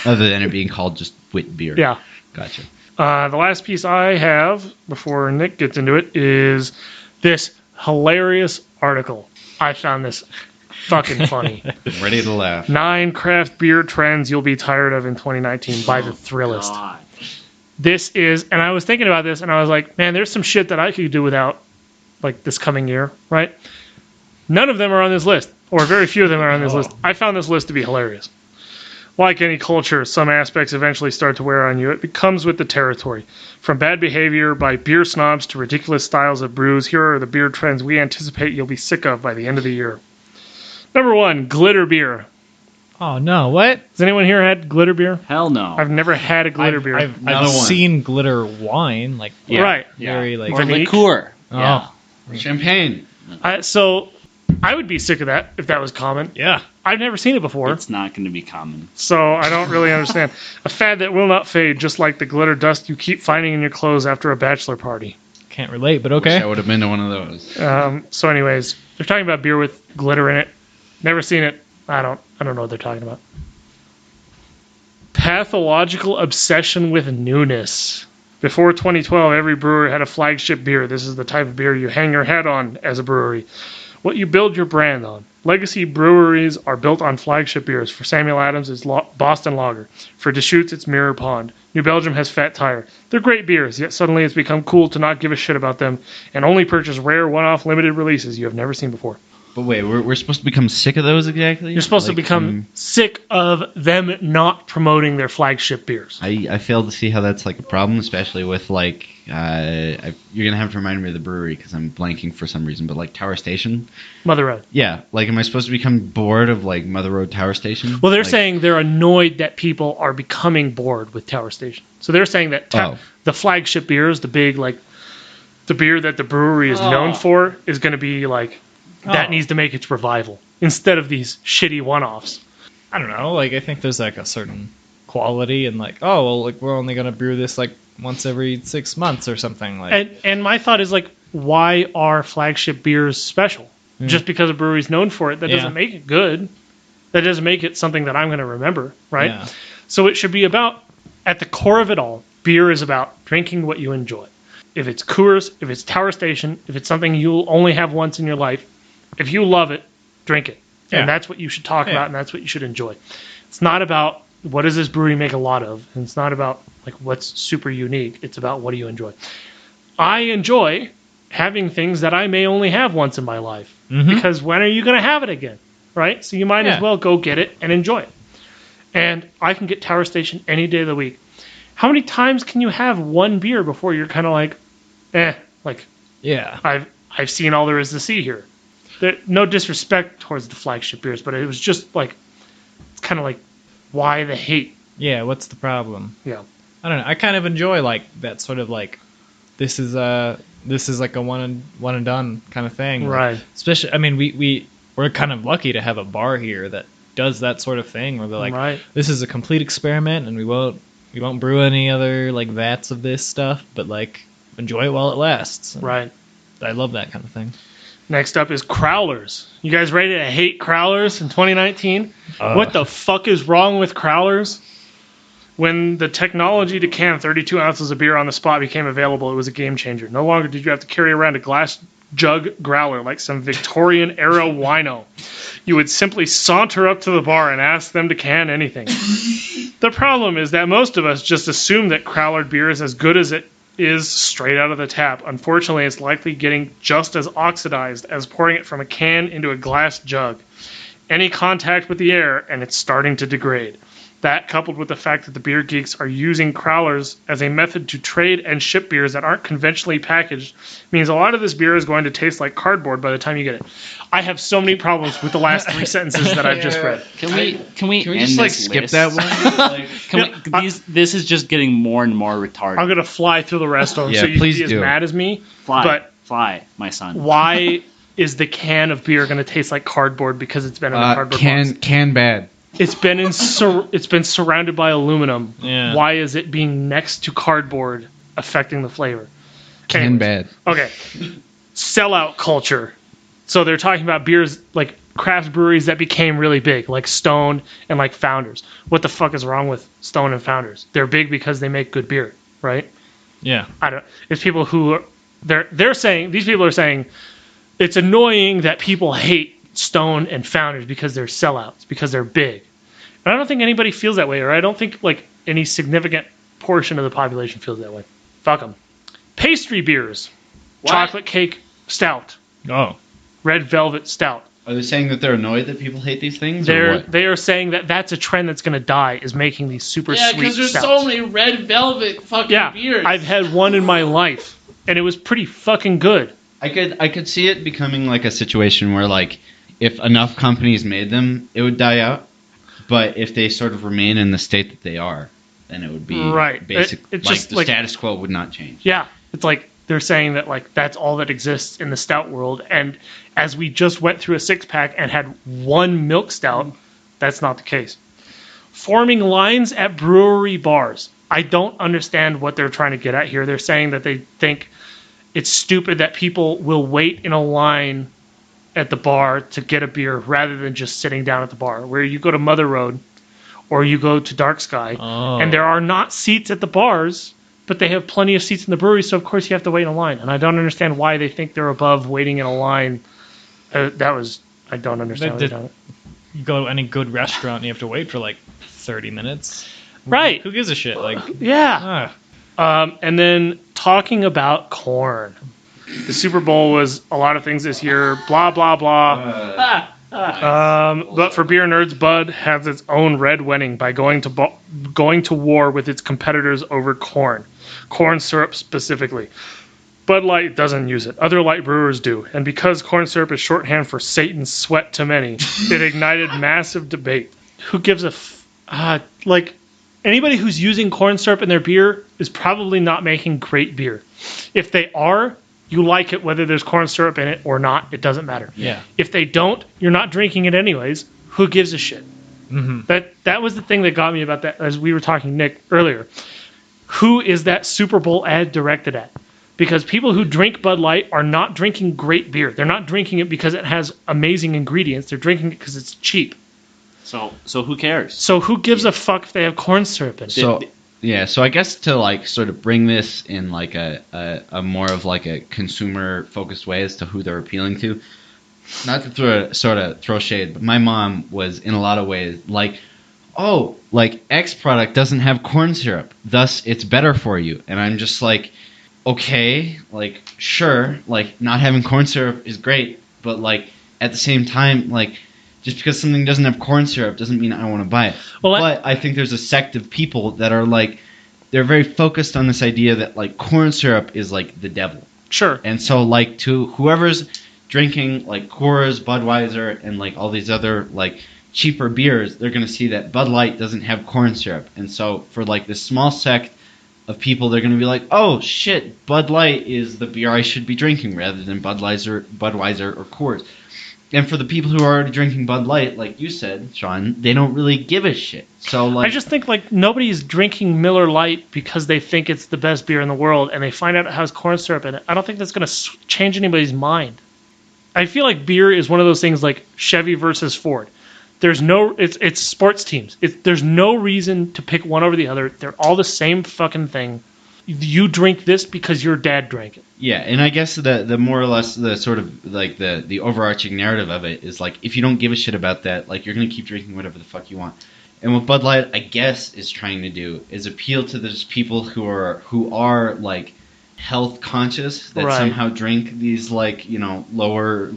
Other than it being called just wit beer. Yeah. Gotcha. The last piece I have before Nick gets into it is this hilarious article. I found this fucking funny. Ready to laugh. 9 craft beer trends you'll be tired of in 2019 by the Thrillist. God. This is, and I was thinking about this, and I was like, man, there's some shit that I could do without, like, this coming year, right? None of them are on this list, or very few of them are on this list. I found this list to be hilarious. Like any culture, some aspects eventually start to wear on you. It comes with the territory. From bad behavior by beer snobs to ridiculous styles of brews, here are the beer trends we anticipate you'll be sick of by the end of the year. Number 1, glitter beer. Oh no! What? Has anyone here had glitter beer? Hell no. I've never had a glitter beer. I've seen glitter wine, like Yeah. Right. very like. Or Unique. liqueur. Oh. Yeah. Champagne. So I would be sick of that if that was common. Yeah. I've never seen it before, It's not going to be common. so I don't really understand. A fad that will not fade, just like the glitter dust you keep finding in your clothes after a bachelor party. Can't relate, but Wish okay. I would have been to one of those. So anyways, they're talking about beer with glitter in it. Never seen it. I don't know what they're talking about. Pathological obsession with newness. Before 2012, every brewer had a flagship beer. This is the type of beer you hang your hat on as a brewery. What you build your brand on. Legacy breweries are built on flagship beers. For Samuel Adams, it's Boston Lager. For Deschutes, it's Mirror Pond. New Belgium has Fat Tire. They're great beers, yet suddenly it's become cool to not give a shit about them and only purchase rare one-off limited releases you have never seen before. But wait, we're supposed to become sick of those exactly? You're supposed to become sick of them not promoting their flagship beers. I fail to see how that's like a problem, especially with like you're gonna have to remind me of the brewery because I'm blanking for some reason. But like Tower Station, Mother Road. yeah. Like, am I supposed to become bored of like Mother Road Tower Station? Well, they're Like, saying they're annoyed that people are becoming bored with Tower Station. So they're saying that the flagship beers, the big like the beer that the brewery is known for, is going to be like that needs to make its revival instead of these shitty one-offs. I don't know. Like I think there's like a certain quality, and like like we're only gonna brew this like once every 6 months or something. Like And my thought is like, why are flagship beers special? Just because a brewery's known for it, that doesn't make it good. That doesn't make it something that I'm going to remember, right? Yeah. So it should be about, at the core of it all, beer is about drinking what you enjoy. If it's Coors, if it's Tower Station, if it's something you'll only have once in your life, if you love it, drink it. Yeah. And that's what you should talk about, and that's what you should enjoy. It's not about what does this brewery make a lot of, and it's not about like what's super unique. It's about what do you enjoy. I enjoy having things that I may only have once in my life, because when are you going to have it again, right? So you might as well go get it and enjoy it. And I can get Tower Station any day of the week. How many times can you have one beer before you're kind of like, yeah. I've seen all there is to see here. No disrespect towards the flagship beers, but it was just like, it's kind of like, why the hate? Yeah, what's the problem? Yeah. I don't know. I kind of enjoy like that sort of like this is like a one and done kind of thing. Right. Like, especially, I mean, we're kind of lucky to have a bar here that does that sort of thing where they're like, this is a complete experiment, and we won't brew any other like vats of this stuff, but like enjoy it while it lasts. And Right. I love that kind of thing. Next up is crowlers. You guys ready to hate crowlers in 2019? What the fuck is wrong with crowlers? When the technology to can 32 ounces of beer on the spot became available, it was a game changer. No longer did you have to carry around a glass jug growler like some Victorian era wino. You would simply saunter up to the bar and ask them to can anything. The problem is that most of us just assume that crowler beer is as good as it is straight out of the tap. Unfortunately, it's likely getting just as oxidized as pouring it from a can into a glass jug. Any contact with the air, and it's starting to degrade. That, coupled with the fact that the beer geeks are using crowlers as a method to trade and ship beers that aren't conventionally packaged, means a lot of this beer is going to taste like cardboard by the time you get it. I have so many problems with the last 3 sentences that I've just read. Can we end just like this skip list? that one? This is just getting more and more retarded. I'm going to fly through the rest of them Yeah, so you can please be as do. mad as me. Fly, my son. Why is the can of beer going to taste like cardboard because it's been in a cardboard box? Can bad. It's been surrounded by aluminum. Yeah. Why is it being next to cardboard affecting the flavor? Can Anyways. bad. Okay. Sellout culture. So they're talking about beers like craft breweries that became really big, like Stone and like Founders. What the fuck is wrong with Stone and Founders? They're big because they make good beer, right? Yeah. I don't. It's people who are, they're saying, these people are saying it's annoying that people hate Stone and Founders because they're sellouts, because they're big. And I don't think anybody feels that way, or I don't think like any significant portion of the population feels that way. Fuck them. Pastry beers. What? Chocolate cake stout. Oh. Red velvet stout. Are they saying that they're annoyed that people hate these things? Or what? They are saying that that's a trend that's going to die, is making these super Yeah, sweet because there's stouts. so many red velvet fucking beers. I've had one in my life, and it was pretty fucking good. I could see it becoming like a situation where like if enough companies made them, it would die out. But if they sort of remain in the state that they are, then it would be Right. basic. It's like just the like- status quo would not change. Yeah, it's like they're saying that like that's all that exists in the stout world, and as we just went through a 6-pack and had one milk stout, that's not the case. Forming lines at brewery bars. I don't understand what they're trying to get at here. They're saying that they think it's stupid that people will wait in a line at the bar to get a beer rather than just sitting down at the bar. Where you go to Mother Road or you go to Dark Sky, and there are not seats at the bars, but they have plenty of seats in the brewery, so of course you have to wait in a line. And I don't understand why they think they're above waiting in a line. I don't understand. why they're doing it. You go to any good restaurant and you have to wait for like 30 minutes. Right. Who gives a shit? Like, Yeah. And then talking about corn. The Super Bowl was a lot of things this year. Blah, blah, blah. But for beer nerds, Bud has its own red wedding by going to war with its competitors over corn syrup specifically. Bud Light doesn't use it. Other light brewers do. And because corn syrup is shorthand for Satan's sweat to many, it ignited massive debate. Who gives a like anybody who's using corn syrup in their beer is probably not making great beer. If they are, you like it whether there's corn syrup in it or not. It doesn't matter. yeah. If they don't, you're not drinking it anyways. Who gives a shit? Mm-hmm. That was the thing that got me about that, as we were talking, Nick, earlier. Who is that Super Bowl ad directed at? Because people who drink Bud Light are not drinking great beer. They're not drinking it because it has amazing ingredients. They're drinking it because it's cheap. So who cares? So who gives a fuck if they have corn syrup in it? So yeah, so I guess to like sort of bring this in like a more of like a consumer focused way as to who they're appealing to. Not to throw shade, but my mom was in a lot of ways like, oh, like X product doesn't have corn syrup, thus it's better for you. And I'm just like, okay, like sure, like not having corn syrup is great, but like at the same time, like just because something doesn't have corn syrup doesn't mean I want to buy it. Well, but I think there's a sect of people that are like, they're very focused on this idea that like corn syrup is like the devil. Sure. And so like to whoever's drinking like Coors, Budweiser, and like all these other like cheaper beers, they're going to see that Bud Light doesn't have corn syrup. And so for like this small sect of people, they're going to be like, oh shit, Bud Light is the beer I should be drinking rather than Budweiser or Coors. And for the people who are already drinking Bud Light, like you said, Sean, they don't really give a shit. So like, I just think like nobody's drinking Miller Lite because they think it's the best beer in the world and they find out it has corn syrup in it. I don't think that's going to change anybody's mind. I feel like beer is one of those things like Chevy versus Ford. There's no, it's sports teams. There's no reason to pick one over the other. They're all the same fucking thing. You drink this because your dad drank it. yeah, and I guess the more or less the sort of like the overarching narrative of it is like, if you don't give a shit about that, like you're gonna keep drinking whatever the fuck you want. And what Bud Light, I guess, is trying to do is appeal to those people who are like health conscious that Right. somehow drink these like, you know, lower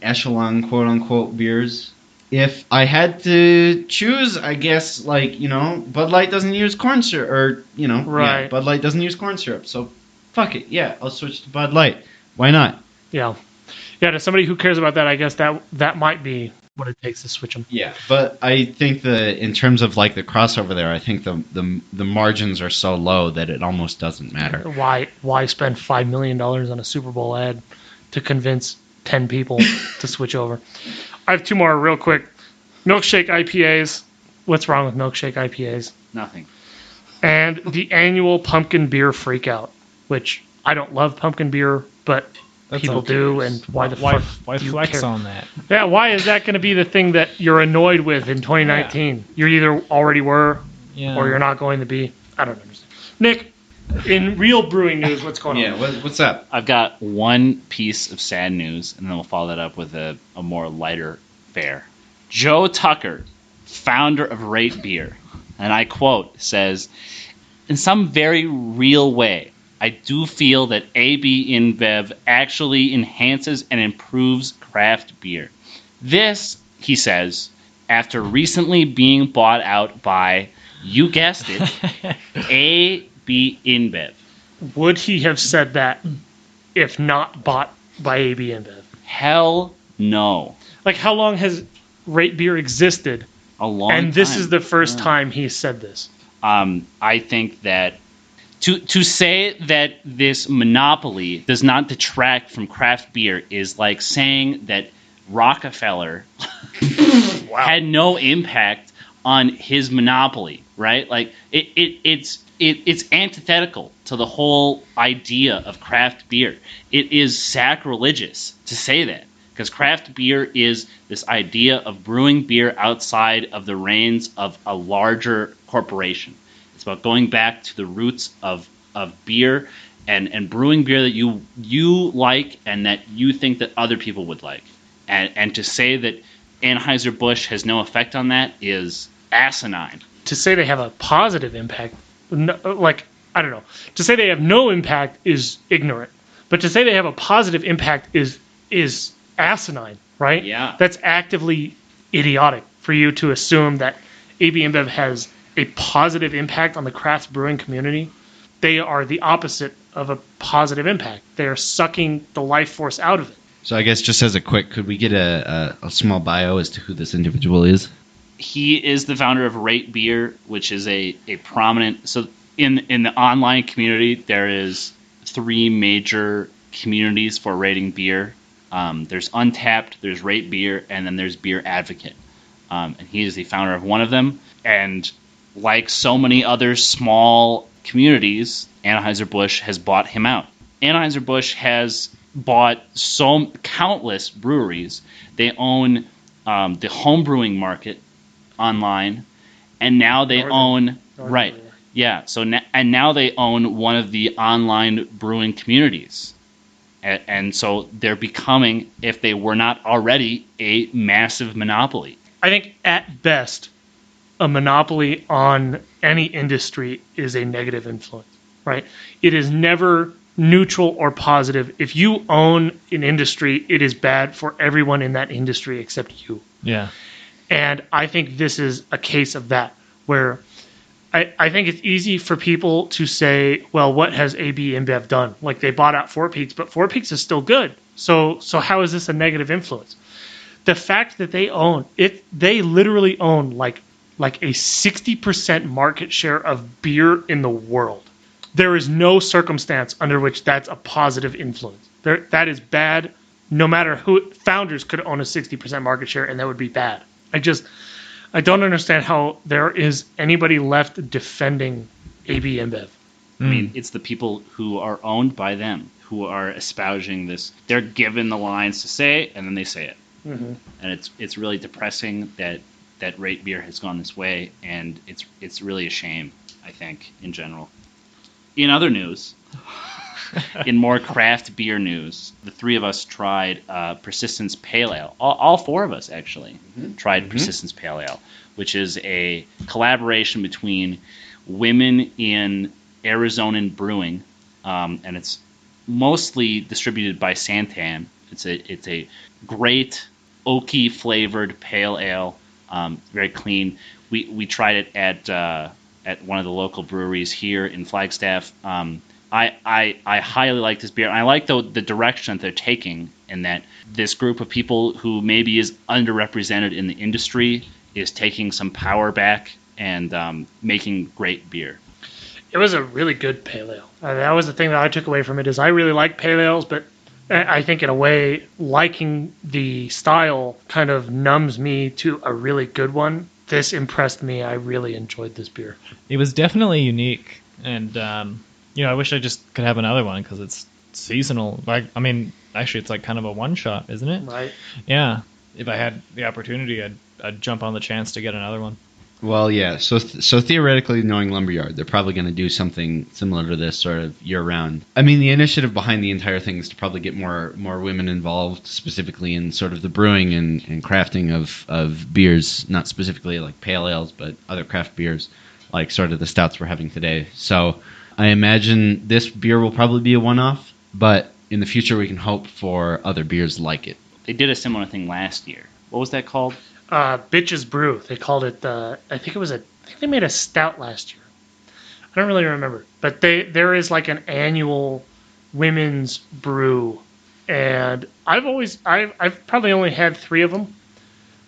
echelon quote unquote beers. If I had to choose, I guess, like, you know, Bud Light doesn't use corn syrup, or, you know, Right. yeah, Bud Light doesn't use corn syrup, so fuck it, yeah, I'll switch to Bud Light. Why not? Yeah. Yeah, to somebody who cares about that, I guess that might be what it takes to switch them. Yeah, but I think in terms of like the crossover there, I think the margins are so low that it almost doesn't matter. Why spend $5 million on a Super Bowl ad to convince 10 people to switch over? I have two more real quick. Milkshake IPAs. What's wrong with milkshake IPAs? Nothing. And the annual pumpkin beer freakout, which I don't love pumpkin beer, but people do, and why do you flex care? on that? Yeah, why is that going to be the thing that you're annoyed with in 2019? You either already were, or you're not going to be. I don't understand. Nick, in real brewing news, what's going on? Yeah, what's up? I've got one piece of sad news, and then we'll follow that up with a more lighter fare. Joe Tucker, founder of Rate Beer, and I quote, says, "In some very real way, I do feel that AB InBev actually enhances and improves craft beer. This," he says, "after recently being bought out by, you guessed it, AB InBev." Would he have said that if not bought by AB InBev? Hell no. Like, how long has Rate Beer existed? A long time. And this is the first time he said this. I think that to say that this monopoly does not detract from craft beer is like saying that Rockefeller had no impact on his monopoly, right? Like it's antithetical to the whole idea of craft beer. It is sacrilegious to say that, because craft beer is this idea of brewing beer outside of the reins of a larger corporation. It's about going back to the roots of beer and brewing beer that you like and that you think that other people would like. And to say that Anheuser-Busch has no effect on that is asinine. To say they have a positive impact, I don't know. To say they have no impact is ignorant. But to say they have a positive impact is asinine, right? Yeah. That's actively idiotic for you to assume that AB InBev has a positive impact on the craft brewing community. They are the opposite of a positive impact. They are sucking the life force out of it. So I guess just as a quick, could we get a small bio as to who this individual is? He is the founder of Rate Beer, which is a prominent... So in the online community, there is 3 major communities for rating beer. There's Untapped, there's Rate Beer, and then there's Beer Advocate. And he is the founder of one of them. And like so many other small communities, Anheuser-Busch has bought him out. Anheuser-Busch has bought countless breweries. They own the home brewing market online, and now they own right. Yeah, so now they own one of the online brewing communities. And so they're becoming, if they were not already, a massive monopoly. I think at best, a monopoly on any industry is a negative influence, right? It is never neutral or positive. If you own an industry, it is bad for everyone in that industry except you. Yeah. And I think this is a case of that, where I think it's easy for people to say, well, what has AB InBev done? Like, they bought out Four Peaks, but Four Peaks is still good. So how is this a negative influence? The fact that they literally own like a 60% market share of beer in the world. There is no circumstance under which that's a positive influence. That is bad. No matter who, founders could own a 60% market share, and that would be bad. I don't understand how there is anybody left defending AB InBev. I mean, it's the people who are owned by them who are espousing this. They're given the lines to say, and then they say it. Mm-hmm. And it's really depressing that Rate Beer has gone this way, and it's really a shame, I think, in general. In other news, in more craft beer news, the 3 of us tried Persistence Pale Ale. All 4 of us, actually, tried Persistence Pale Ale, which is a collaboration between women in Arizonan brewing, and it's mostly distributed by Santan. It's a great oaky flavored pale ale, very clean. We tried it at one of the local breweries here in Flagstaff. I highly like this beer, and I like the direction that they're taking, in that this group of people who maybe is underrepresented in the industry is taking some power back and making great beer. It was a really good pale ale. That was the thing that I took away from it, is I really like pale ales, but I think in a way, liking the style kind of numbs me to a really good one. This impressed me. I really enjoyed this beer. It was definitely unique, and I wish I just could have another one, because it's seasonal. I mean, actually, it's like kind of a one shot, isn't it? Right. Yeah. If I had the opportunity, I'd jump on the chance to get another one. Well, yeah. So theoretically, knowing Lumberyard, they're probably going to do something similar to this sort of year round. I mean, the initiative behind the entire thing is to probably get more women involved, specifically in sort of the brewing and crafting of beers, not specifically like pale ales, but other craft beers, like sort of the stouts we're having today. So I imagine this beer will probably be a one-off, but in the future we can hope for other beers like it. They did a similar thing last year. What was that called? Bitches Brew. They called it. I think they made a stout last year. I don't really remember, but there is like an annual women's brew, and I've probably only had 3 of them,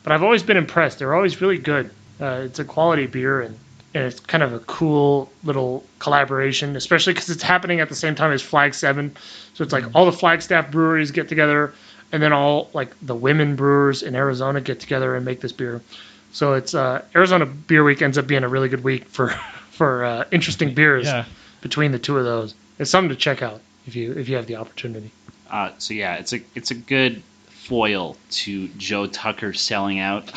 but I've always been impressed. They're always really good. It's a quality beer, and it's kind of a cool little collaboration, especially because it's happening at the same time as Flag 7. So it's like all the Flagstaff breweries get together, and then all like the women brewers in Arizona get together and make this beer. So it's Arizona Beer Week ends up being a really good week for interesting beers between the two of those. It's something to check out if you have the opportunity. So yeah, it's a good foil to Joe Tucker selling out to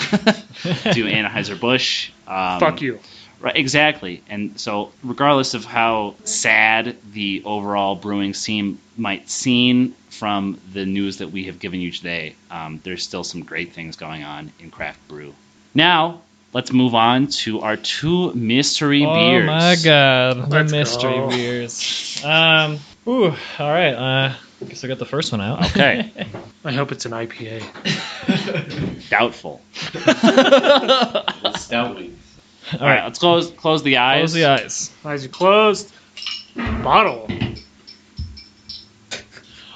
Anheuser-Busch. Fuck you. Right, exactly. And so regardless of how sad the overall brewing scene might seem from the news that we have given you today, there's still some great things going on in craft brew. Now, let's move on to our 2 mystery beers. Oh my god, the Let's mystery go. beers. All right. I guess I got the first one out. Okay. I hope it's an IPA. Doubtful. Stout wings. All right, let's close the eyes. Close the eyes. Eyes are closed. Bottle.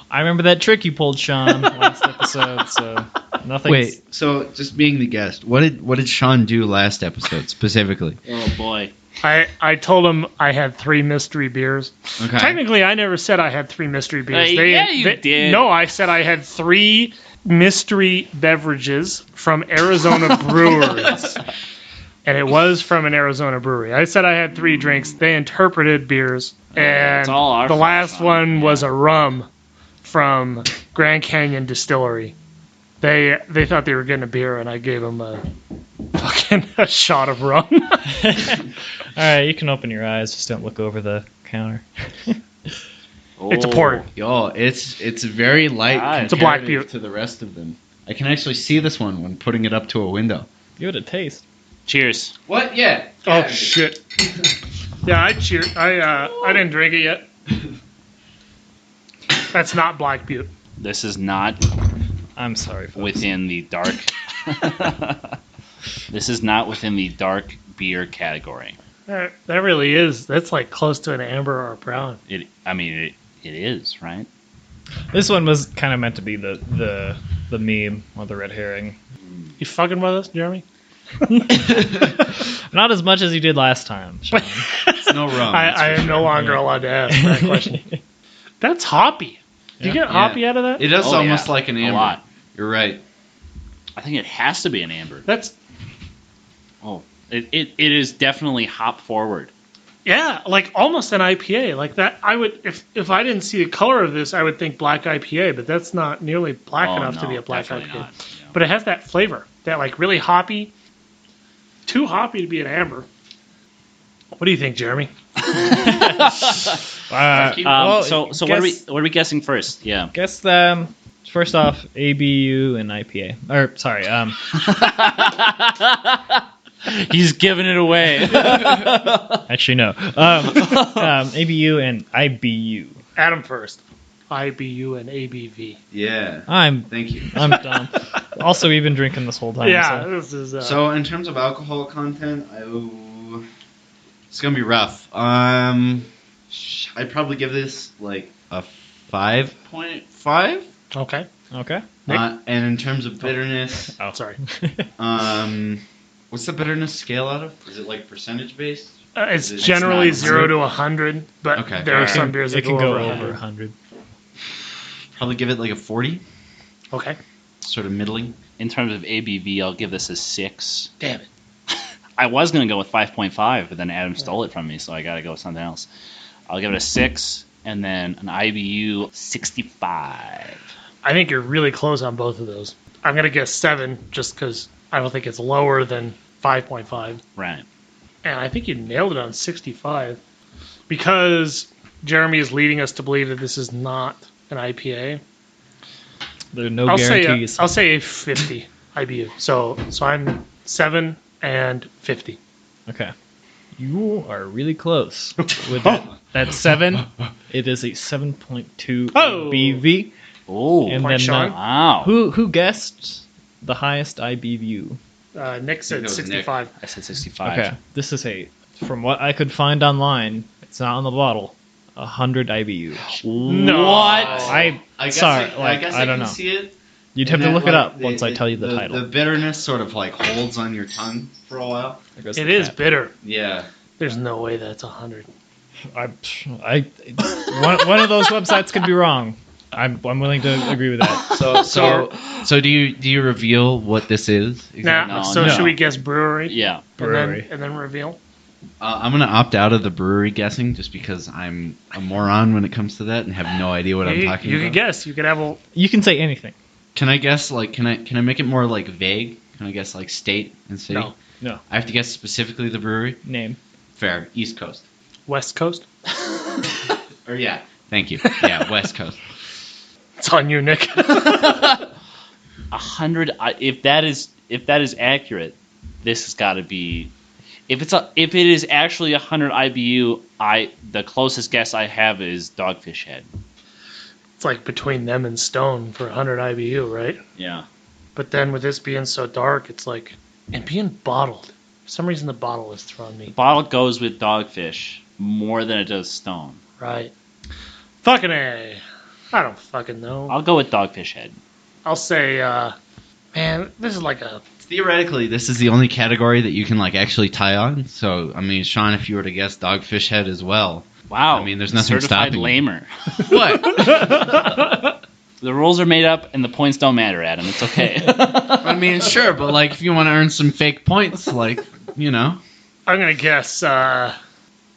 I remember that trick you pulled, Sean, last episode. So nothing. Wait, so just being the guest, what did Sean do last episode specifically? Oh boy. I told him I had 3 mystery beers. Okay. Technically, I never said I had 3 mystery beers. You did. No, I said I had 3 mystery beverages from Arizona brewers. And it was from an Arizona brewery. I said I had 3 drinks. They interpreted beers. And It's all our the fault, last Sean. one was a rum from Grand Canyon Distillery. They thought they were getting a beer, and I gave them a shot of rum. All right, you can open your eyes. Just don't look over the counter. It's a port. Yo, it's very light. Ah, it's a black comparative butte. to the rest of them. I can actually see this one when putting it up to a window. Give it a taste. Cheers. What? Yeah. Oh shit! Yeah, I cheered. I didn't drink it yet. That's not Black Butte. This is not I'm sorry, folks. within the dark. This is not within the dark beer category. That really is. That's like close to an amber or a brown. It is, right? This one was kind of meant to be the meme or the red herring. You fucking with us, Jeremy? Not as much as you did last time, Sean. It's no rum. I am no longer allowed to ask that question. That's hoppy. Do you get hoppy out of that? It is Oh, almost yeah. like an A amber. lot. You're right. I think it has to be an amber. That's It is definitely hop forward. yeah, like almost an IPA. Like that, I would if I didn't see the color of this, I would think black IPA, but that's not nearly black enough to be a black definitely IPA. not, yeah. But it has that flavor, that like really hoppy, too hoppy to be an amber. What do you think, Jeremy? So what are we guessing first? Yeah. Guess first off, ABU and IPA. Or sorry, He's giving it away. actually no. ABU and IBU. Adam first. IBU and ABV. Yeah. Thank you. I'm dumb. Also, we've been drinking this whole time. Yeah, So. this is. So in terms of alcohol content, it's gonna be rough. I'd probably give this like a 5.5. Okay. Okay. And in terms of bitterness, Oh, Sorry. what's the bitterness scale out of? Is it like percentage based? It's It's generally not 0 to 100, but Okay. there are It some beers that It can go go over over 100. 100. Probably give it like a 40. Okay. Sort of middling. In terms of ABV, I'll give this a 6. Damn it. I was going to go with 5.5, but then Adam stole it from me, so I got to go with something else. I'll give it a 6, and then an IBU 65. I think you're really close on both of those. I'm going to guess 7 just because I don't think it's lower than 5.5. Right. And I think you nailed it on 65 because Jeremy is leading us to believe that this is not an IPA. There are no I'll guarantees. I'll say a 50 IBU. So I'm 7 and 50. Okay. You are really close with that 7. It is a 7.2 Oh! ABV. Oh, And Point then Sean. wow. who guessed the highest IBU? Nick said it was 65. I said 65. Okay. This is from what I could find online, it's not on the bottle, 100 IBU. No. What? I guess sorry, I guess I don't can know. see it. You'd And have to that, look it like, up once I tell you the title. The bitterness sort of like holds on your tongue for a while. There goes It the is cat. bitter. Yeah. There's no way that's 100. One of those websites could be wrong. I'm willing to agree with that. So do you reveal what this is? Nah, No, so no. should we guess brewery? Yeah. Brewery. And then reveal? I'm gonna opt out of the brewery guessing just because I'm a moron when it comes to that and have no idea what I'm talking You about. could guess. You could have a... You can say anything. Can I guess can I make it more like vague? Can I guess like state and city? No. I have to guess specifically the brewery. Name. Fair. East Coast. West Coast? Or yeah. Thank you. Yeah, West Coast. It's on you, Nick. 100. If that is accurate, this has got to be. If it is actually 100 IBU, the closest guess I have is Dogfish Head. It's like between them and Stone for 100 IBU, right? Yeah. But then with this being so dark, it's like... And being bottled. For some reason, the bottle is throwing me. Bottle goes with Dogfish more than it does Stone. Right. Fucking A. I don't fucking know. I'll go with Dogfish Head. I'll say, man, this is like a... Theoretically, this is the only category that you can like actually tie on. So, I mean, Sean, if you were to guess Dogfish Head as well, Wow. I mean, there's nothing certified stopping you. lamer. what? The rules are made up and the points don't matter, Adam. It's okay. I mean, sure, but like if you want to earn some fake points, like you know, I'm going to guess,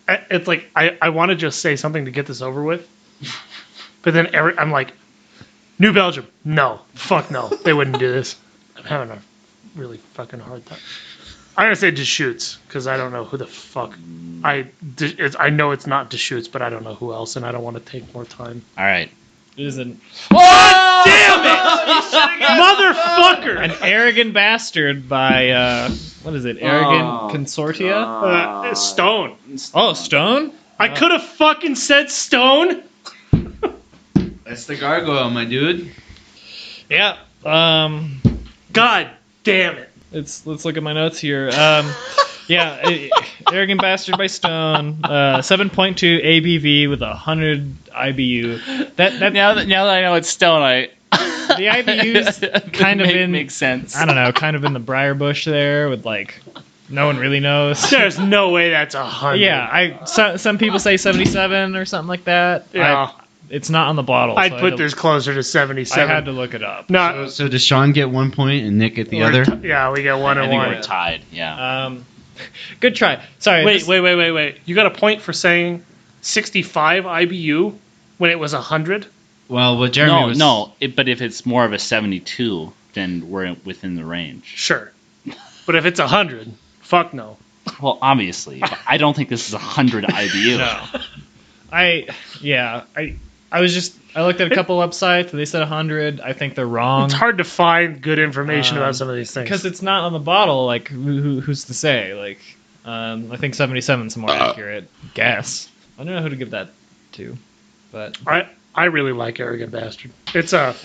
it's like, I want to just say something to get this over with. But then I'm like, New Belgium. No. Fuck no. They wouldn't do this. I'm having a really fucking hard time. I'm going to say Deschutes, because I don't know who the fuck. I know it's not Deschutes, but I don't know who else, and I don't want to take more time. All right. It is an Damn it! Motherfucker! An arrogant bastard by what is it? Arrogant Consortia? Stone. Oh, Stone? I could have fucking said Stone. that's the gargoyle, my dude. Yeah. God damn it. Let's look at my notes here. Yeah, arrogant bastard by Stone. 7.2 ABV with 100 IBU. That Now that I know it's Stone, the IBU's kind of makes sense. I don't know, kind of in the briar bush there with like no one really knows. There's no way that's 100. Yeah, some people say 77 or something like that. Yeah. It's not on the bottle. I'd so put this closer to 77. I had to look it up. No, So does Sean get 1 point and Nick get the other? Yeah, we got one I and think one. we're tied. Yeah. Good try. Sorry. Wait. You got a point for saying 65 IBU when it was 100? Well, what Jeremy was but if it's more of a 72, then we're within the range. Sure. But if it's 100, fuck no. Well, obviously, but I don't think this is 100 IBU. No. I looked at a couple websites and they said 100. I think they're wrong. It's hard to find good information about some of these things. Because it's not on the bottle. Like, who's to say? Like, I think 77 is more accurate guess. I don't know who to give that to, but I really like Arrogant Bastard. It's a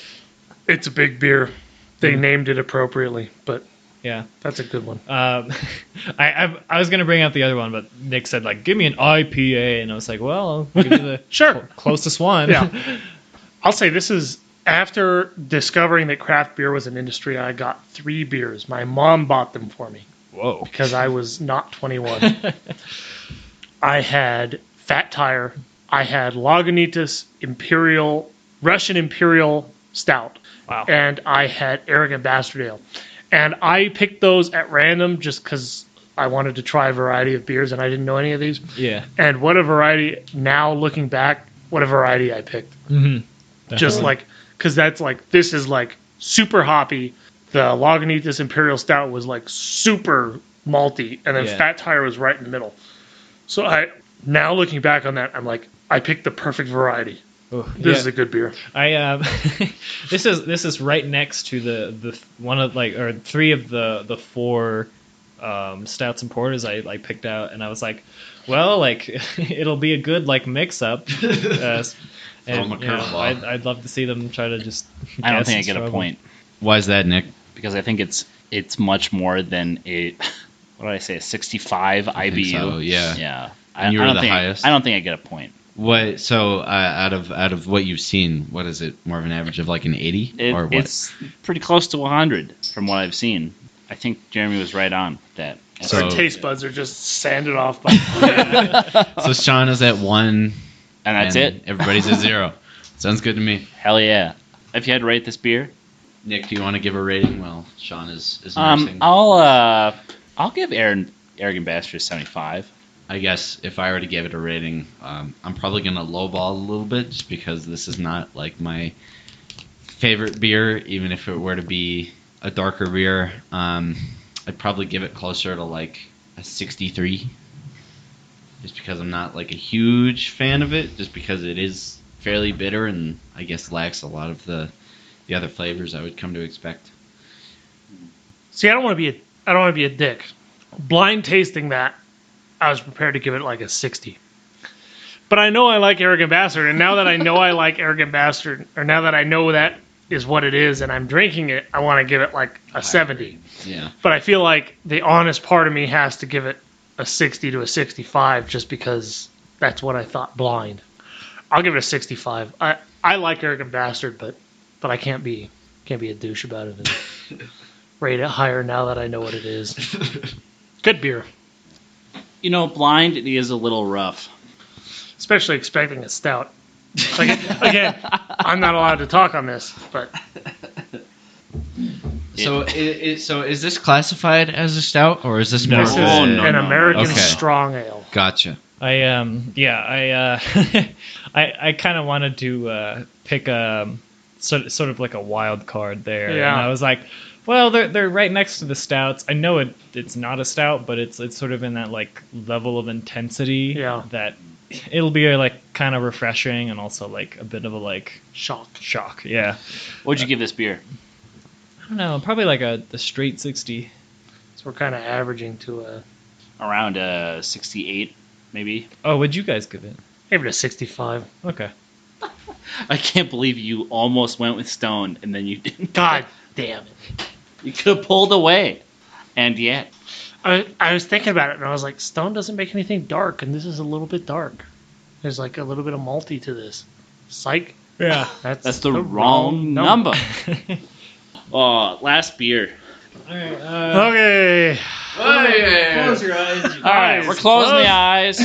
big beer. They named it appropriately, but yeah, that's a good one. I was gonna bring up the other one, but Nick said like, give me an IPA, and I was like, well, I'll give you the Sure. closest one. Yeah. I'll say this is after discovering that craft beer was an industry. I got 3 beers. My mom bought them for me Whoa. because I was not 21. I had Fat Tire. I had Lagunitas Russian Imperial Stout. Wow. And I had Arrogant Bastard Ale. And I picked those at random just because I wanted to try a variety of beers and I didn't know any of these. Yeah. And what a variety, now looking back, what a variety I picked. Mm-hmm. Just like, because that's like, this is like super hoppy. The Lagunitas Imperial Stout was like super malty, and then Yeah. Fat Tire was right in the middle. So now looking back on that, I'm like, I picked the perfect variety. Oh, This is a good beer. I this is right next to the one of like or three of the four stouts and porters I like picked out, and I was like, well, like it'll be a good like mix up. And you know, I'd love to see them try to just. I don't think I guess and get a struggle. point Why is that, Nick? because I think it's much more than a what did I say, a 65 I think IBU. so, yeah. Yeah. And you were I don't the think, highest? I don't think I get a point. What? So out of what you've seen, what is it? More of an average of like an 80 or what? It's pretty close to 100 from what I've seen. I think Jeremy was right on that. So- Our taste buds are just sanded off by. So Sean is at 1, And that's it. Everybody's at 0. Sounds good to me. Hell yeah. If you had to rate this beer, Nick, do you want to give a rating? Well, Sean is nursing. I'll give Arrogant Bastard 75. I guess if I were to give it a rating, I'm probably going to lowball a little bit just because this is not like my favorite beer, even if it were to be a darker beer. I'd probably give it closer to like a 63 just because I'm not like a huge fan of it, just because it is fairly bitter and I guess lacks a lot of the other flavors I would come to expect. See, I don't want to be a dick. Blind tasting that, I was prepared to give it like a 60. But I know I like Arrogant Bastard, and now that I know I like Arrogant Bastard, or now that I know that is what it is, and I'm drinking it, I want to give it like a 70. Yeah. But I feel like the honest part of me has to give it a 60 to a 65 just because that's what I thought blind. I'll give it a 65. I like Arrogant Bastard, but I can't be a douche about it and rate it higher now that I know what it is. Good beer. You know, blind it is a little rough. Especially expecting a stout. Again, I'm not allowed to talk on this, but So is this classified as a stout or is this more? this is no, an no. American Okay. strong ale. Gotcha. I kind of wanted to pick a sort of like a wild card there, Yeah. and I was like, well, they're right next to the stouts. I know it's not a stout, but it's sort of in that like level of intensity that it'll be like kind of refreshing and also like a bit of a like shock. Yeah, What'd you give this beer? I don't know, probably like a straight 60. So we're kind of averaging to a Around 68, maybe. Oh, what'd you guys give it? maybe a 65. Okay. I can't believe you almost went with Stone and then you didn't. God damn it. You could have pulled away. And yet, I was thinking about it and I was like, Stone doesn't make anything dark, and this is a little bit dark. There's like a little bit of malty to this. Psych. Yeah. that's the wrong number. Oh, last beer. All right. Okay. Close your eyes. All right, we're closing the eyes.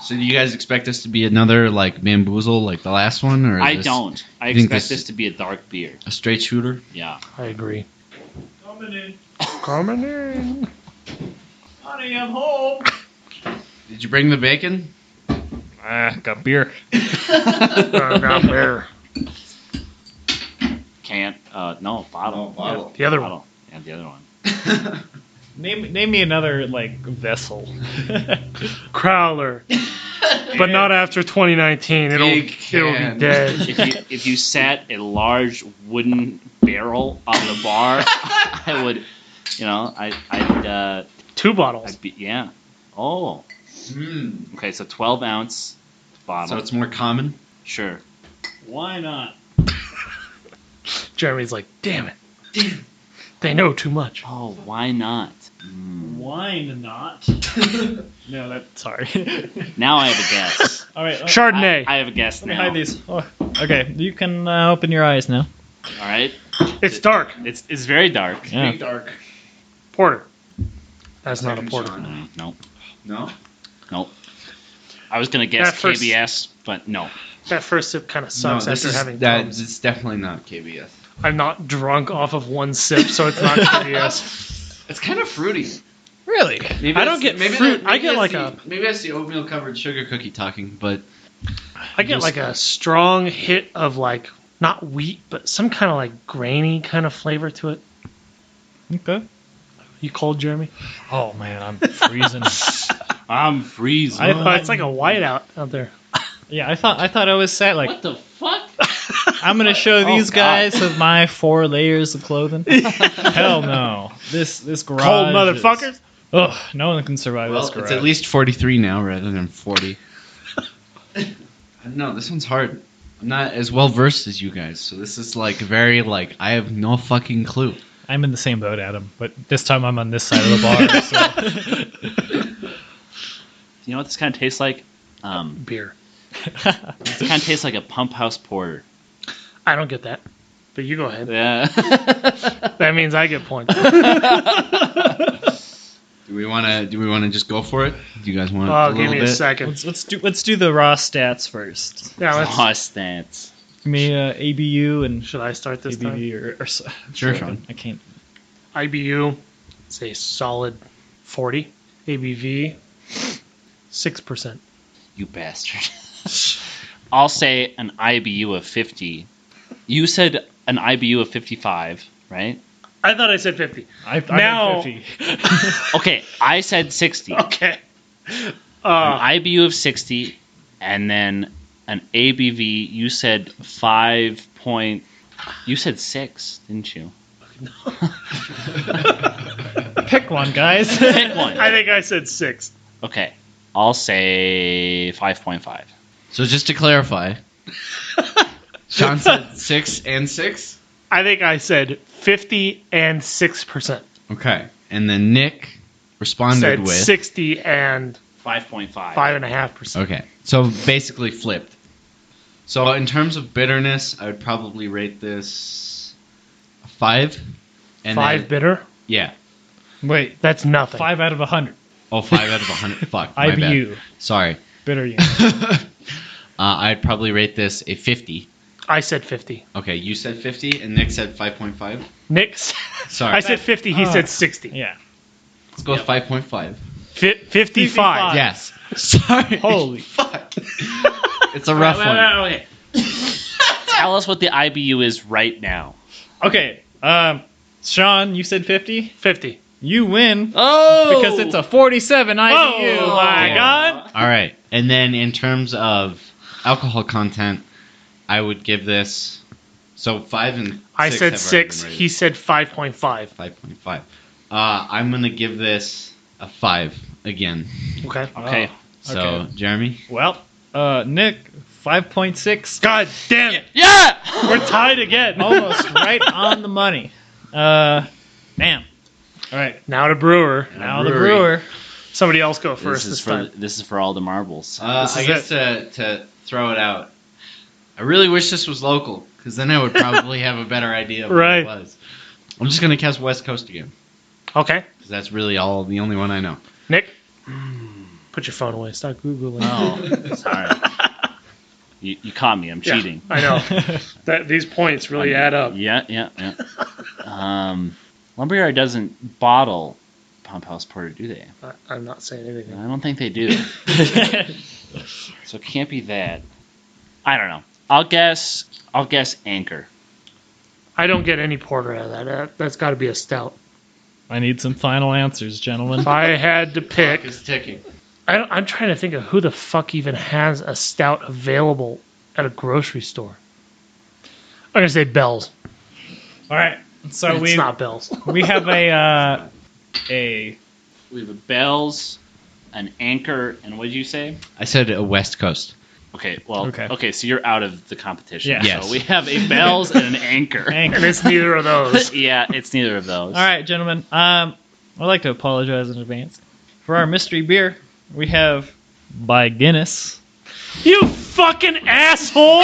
So do you guys expect this to be another like bamboozle like the last one, or is I this don't. I think expect this- this to be a dark beer. a straight shooter? Yeah. I agree. Coming in. Coming in. Honey, I'm home. Did you bring the bacon? Got beer. Got beer. Can't. No, bottle. bottle. The other one. Bottle. Yeah, the other one. Name me another like vessel. Crowler. But not after 2019. It'll Big be can. dead. If you sat a large wooden barrel on the bar, I would, I'd 2 bottles. be, yeah. Oh. Okay, so 12 ounce bottle. So it's more common. Sure. Why not? Jeremy's like, damn it. They know too much. Oh, why not? Wine not. No, that's sorry. Now I have a guess. All right. Chardonnay. I have a guess Let me now. hide these. Oh, okay, you can open your eyes now. All right. It's dark. It's very dark. Yeah. dark. Porter. That's not a Second porter. Sean. Nope. No. Nope. I was gonna guess That first- KBS, but no. That first sip kind of No, sucks this after is having that. Tums. It's definitely not KBS. I'm not drunk off of one sip, so it's not KBS. It's kind of fruity. Really? Maybe I don't get fruit. I get like maybe that's the oatmeal covered sugar cookie talking, but I get like a strong hit of like not wheat, but some kind of like grainy kind of flavor to it. Okay. You cold, Jeremy? Oh man, I'm freezing. I'm freezing. It's like a whiteout out there. Yeah, I thought I was set. Like, what the fuck? I'm gonna show these God. guys with my 4 layers of clothing. Hell no. This garage. Cold motherfuckers. Ugh, no one can survive Well, this garage. it's at least 43 now rather than 40. I don't know. This one's hard. I'm not as well versed as you guys, so this is like very like I have no fucking clue. I'm in the same boat, Adam, but this time I'm on this side of the bar. So. You know what this kind of tastes like? Beer. This kind of tastes like a pump house porter. I don't get that. But you go ahead. Yeah. That means I get points. Do we want to just go for it? Do you guys want Oh, a give little me bit? a second. Let's do the raw stats first. Yeah, let's. Raw stats. Give me ABU and Should I start this time? ABV or Sure, Sean. I can't. IBU, say solid 40. ABV, 6%. You bastard. I'll say an IBU of 50. You said an IBU of 55, right? I thought I said 50. I Now- 50. Okay, I said 60. Okay. An IBU of 60, and then an ABV. You said 5 point. You said 6, didn't you? Pick one, guys. Pick one. I think I said 6. Okay, I'll say 5.5. So just to clarify, Sean said 6 and 6. I think I said 50 and 6%. Okay, and then Nick responded Said with 60 and 5.5. 5.5%. Okay, so basically flipped. So in terms of bitterness, I would probably rate this a 5. And 5 then- bitter? Yeah. Wait, That's nothing. 5 out of 100. Oh, 5 out of 100. Fuck. My bad. IBU. Sorry. Bitter unit. I'd probably rate this a 50. I said 50. Okay, you said 50 and Nick said 5.5. Nick, Sorry. I said 50. He said 60. Yeah. Let's go with 5.5. 55. Yes. Sorry. Holy. fuck. It's a rough one. Okay. Tell us what the IBU is right now. Okay. Sean, you said 50. 50. You win Oh! because it's a 47 IBU. Oh my Yeah. God. All right. And then in terms of alcohol content, I would give this. So 5 and 6. I said have 6. already been He said 5.5. 5.5. I'm going to give this a 5 again. Okay. Okay. So, Okay. Jeremy? Well, Nick, 5.6. God damn it. Yeah! We're tied again. Almost right on the money. Damn. All right. Now to brewer. Now the brewery. brewer. Somebody else go first This is this for time. this is for all the marbles. This I is guess to throw it out, I really wish this was local, because then I would probably have a better idea of Right. what it was. I'm just going to cast West Coast again, Okay. because that's really the only one I know. Nick, put your phone away. Stop Googling. Oh, sorry. You caught me. I'm Yeah, cheating. I know. These points really add up. Yeah. Lumberyard doesn't bottle Pump House Porter, do they? I'm not saying anything. I don't think they do. So it can't be that. I don't know. I'll guess Anchor. I don't get any porter out of that. That's got to be a stout. I need some final answers, gentlemen. If I had to pick, It's ticking. I'm trying to think of who the fuck even has a stout available at a grocery store. I'm gonna say Bell's. All right. So It's not Bell's. we have a We have a Bell's, an Anchor, and what did you say? I said a West Coast. Okay, well, Okay. okay, so you're out of the competition. Yeah. Yes. So we have a Bell's and an Anchor. Anchor. And it's neither of those. Yeah, it's neither of those. All right, gentlemen. I'd like to apologize in advance for our mystery beer. We have by Guinness You fucking asshole!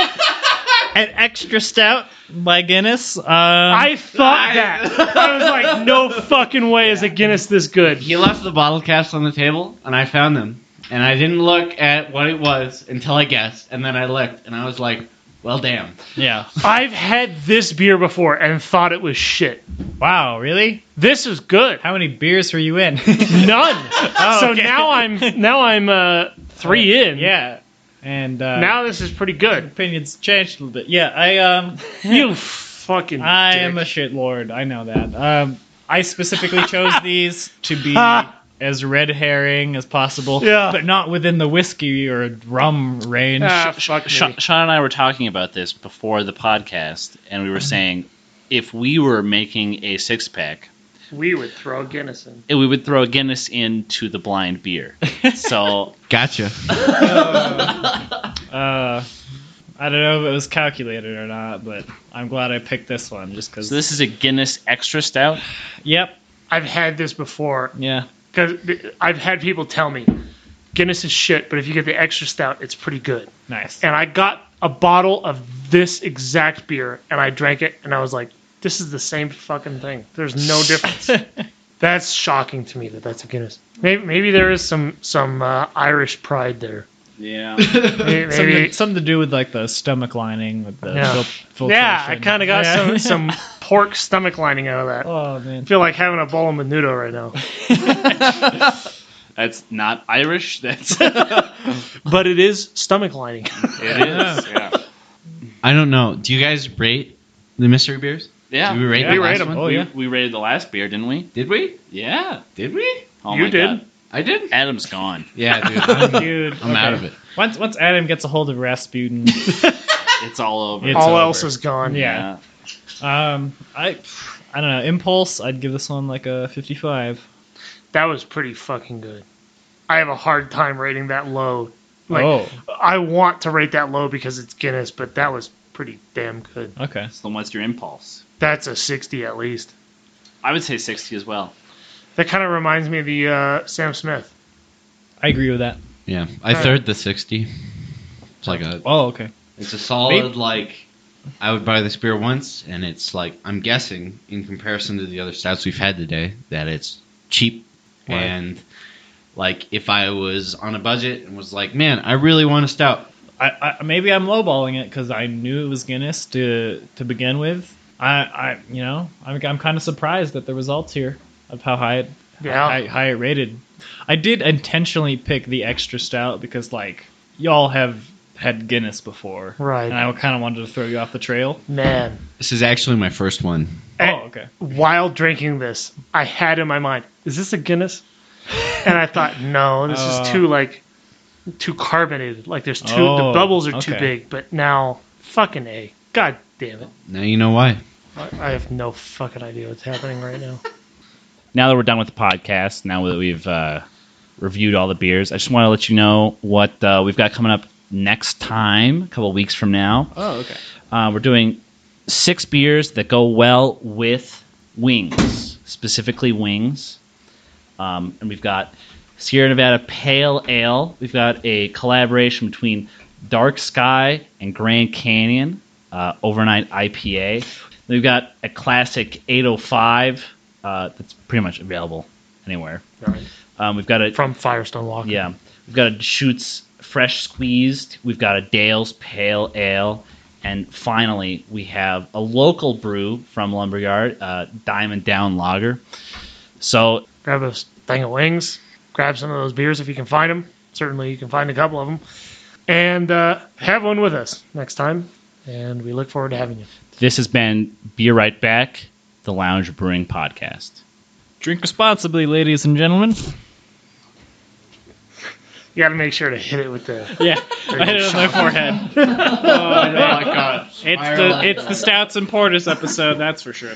an extra stout by Guinness. I thought that. I was like, no fucking way is a Guinness this good. He left the bottle caps on the table, and I found them. And I didn't look at what it was until I guessed, and then I looked, and I was like, well, damn. yeah. I've had this beer before and thought it was shit. Wow, really? This is good. How many beers were you in? None. So okay. now I'm 3 in. Yeah. And now this is pretty good. opinions changed a little bit. Yeah, You fucking I dick. am a shitlord. I know that. I specifically chose these to be as red herring as possible, Yeah. but not within the whiskey or rum range. Fuck me. Sean and I were talking about this before the podcast, and we were saying if we were making a 6-pack, We would throw Guinness in. we would throw a Guinness into the blind beer. So Gotcha. I don't know if it was calculated or not, but I'm glad I picked this one just because. So this is a Guinness Extra Stout. Yep. I've had this before. Yeah. Because I've had people tell me, Guinness is shit, but if you get the extra stout, it's pretty good. Nice. And I got a bottle of this exact beer, and I drank it, and I was like, this is the same fucking thing. There's no difference. That's shocking to me that that's a Guinness. Maybe there is some Irish pride there. Yeah. Maybe Something to do with like the stomach lining with the Yeah. filtration. yeah, I kind of got some pork stomach lining out of that. Oh man. I feel like having a bowl of menudo right now. That's not Irish. That's But it is stomach lining. it is. Yeah. I don't know. Do you guys rate the mystery beers? Yeah. Did we rate Yeah, the we last rate 'em. one? Oh yeah. We rated the last beer, didn't we? Did we? Yeah. Did we? Oh You my did. God. I did. Adam's gone. Yeah, dude. I'm, Dude, I'm out of it. Once Adam gets a hold of Rasputin, It's all over. It's All over. else is gone. Yeah. I don't know. Impulse, I'd give this one like a 55. That was pretty fucking good. I have a hard time rating that low. Like, Oh. I want to rate that low because it's Guinness, but that was pretty damn good. Okay. So what's your impulse? That's a 60 at least. I would say 60 as well. That kind of reminds me of the Sam Smith. I agree with that. Yeah, I third the 60. It's like a. Oh, okay. It's a solid Maybe- like. I would buy this beer once, and it's like I'm guessing in comparison to the other stouts we've had today that it's cheap, Right. and like if I was on a budget and was like, man, I really want a stout. I maybe I'm lowballing it because I knew it was Guinness to begin with. I'm kind of surprised at the results here of how high it rated. I did intentionally pick the extra stout because like y'all have had Guinness before, Right. And I kind of wanted to throw you off the trail. Man. This is actually my first one. Oh, okay. While drinking this, I had in my mind, is this a Guinness? And I thought, no, this is too carbonated. Like there's the bubbles are too okay. big. But now, fucking A. God damn it. Now you know why. I have no fucking idea what's happening right now. Now that we're done with the podcast, now that we've reviewed all the beers, I just want to let you know what we've got coming up next time, a couple of weeks from now. Oh, okay. We're doing 6 beers that go well with wings, specifically wings. And we've got Sierra Nevada Pale Ale. We've got a collaboration between Dark Sky and Grand Canyon, overnight IPA. Then we've got a classic 805 that's pretty much available anywhere. Right. We've got a From Firestone Walker. yeah. We've got a Deschutes Fresh Squeezed. We've got a Dale's Pale Ale. And finally, we have a local brew from Lumberyard, Diamond Down Lager. So, Grab a thing of wings. Grab some of those beers if you can find them. Certainly you can find a couple of them. And have one with us next time. And we look forward to having you. this has been Be Right Back, the Lounge Brewing Podcast. Drink responsibly, ladies and gentlemen. You got to make sure to hit it with the... Yeah, I hit it on my forehead. Oh my god. It's the Stouts and Porters episode, that's for sure.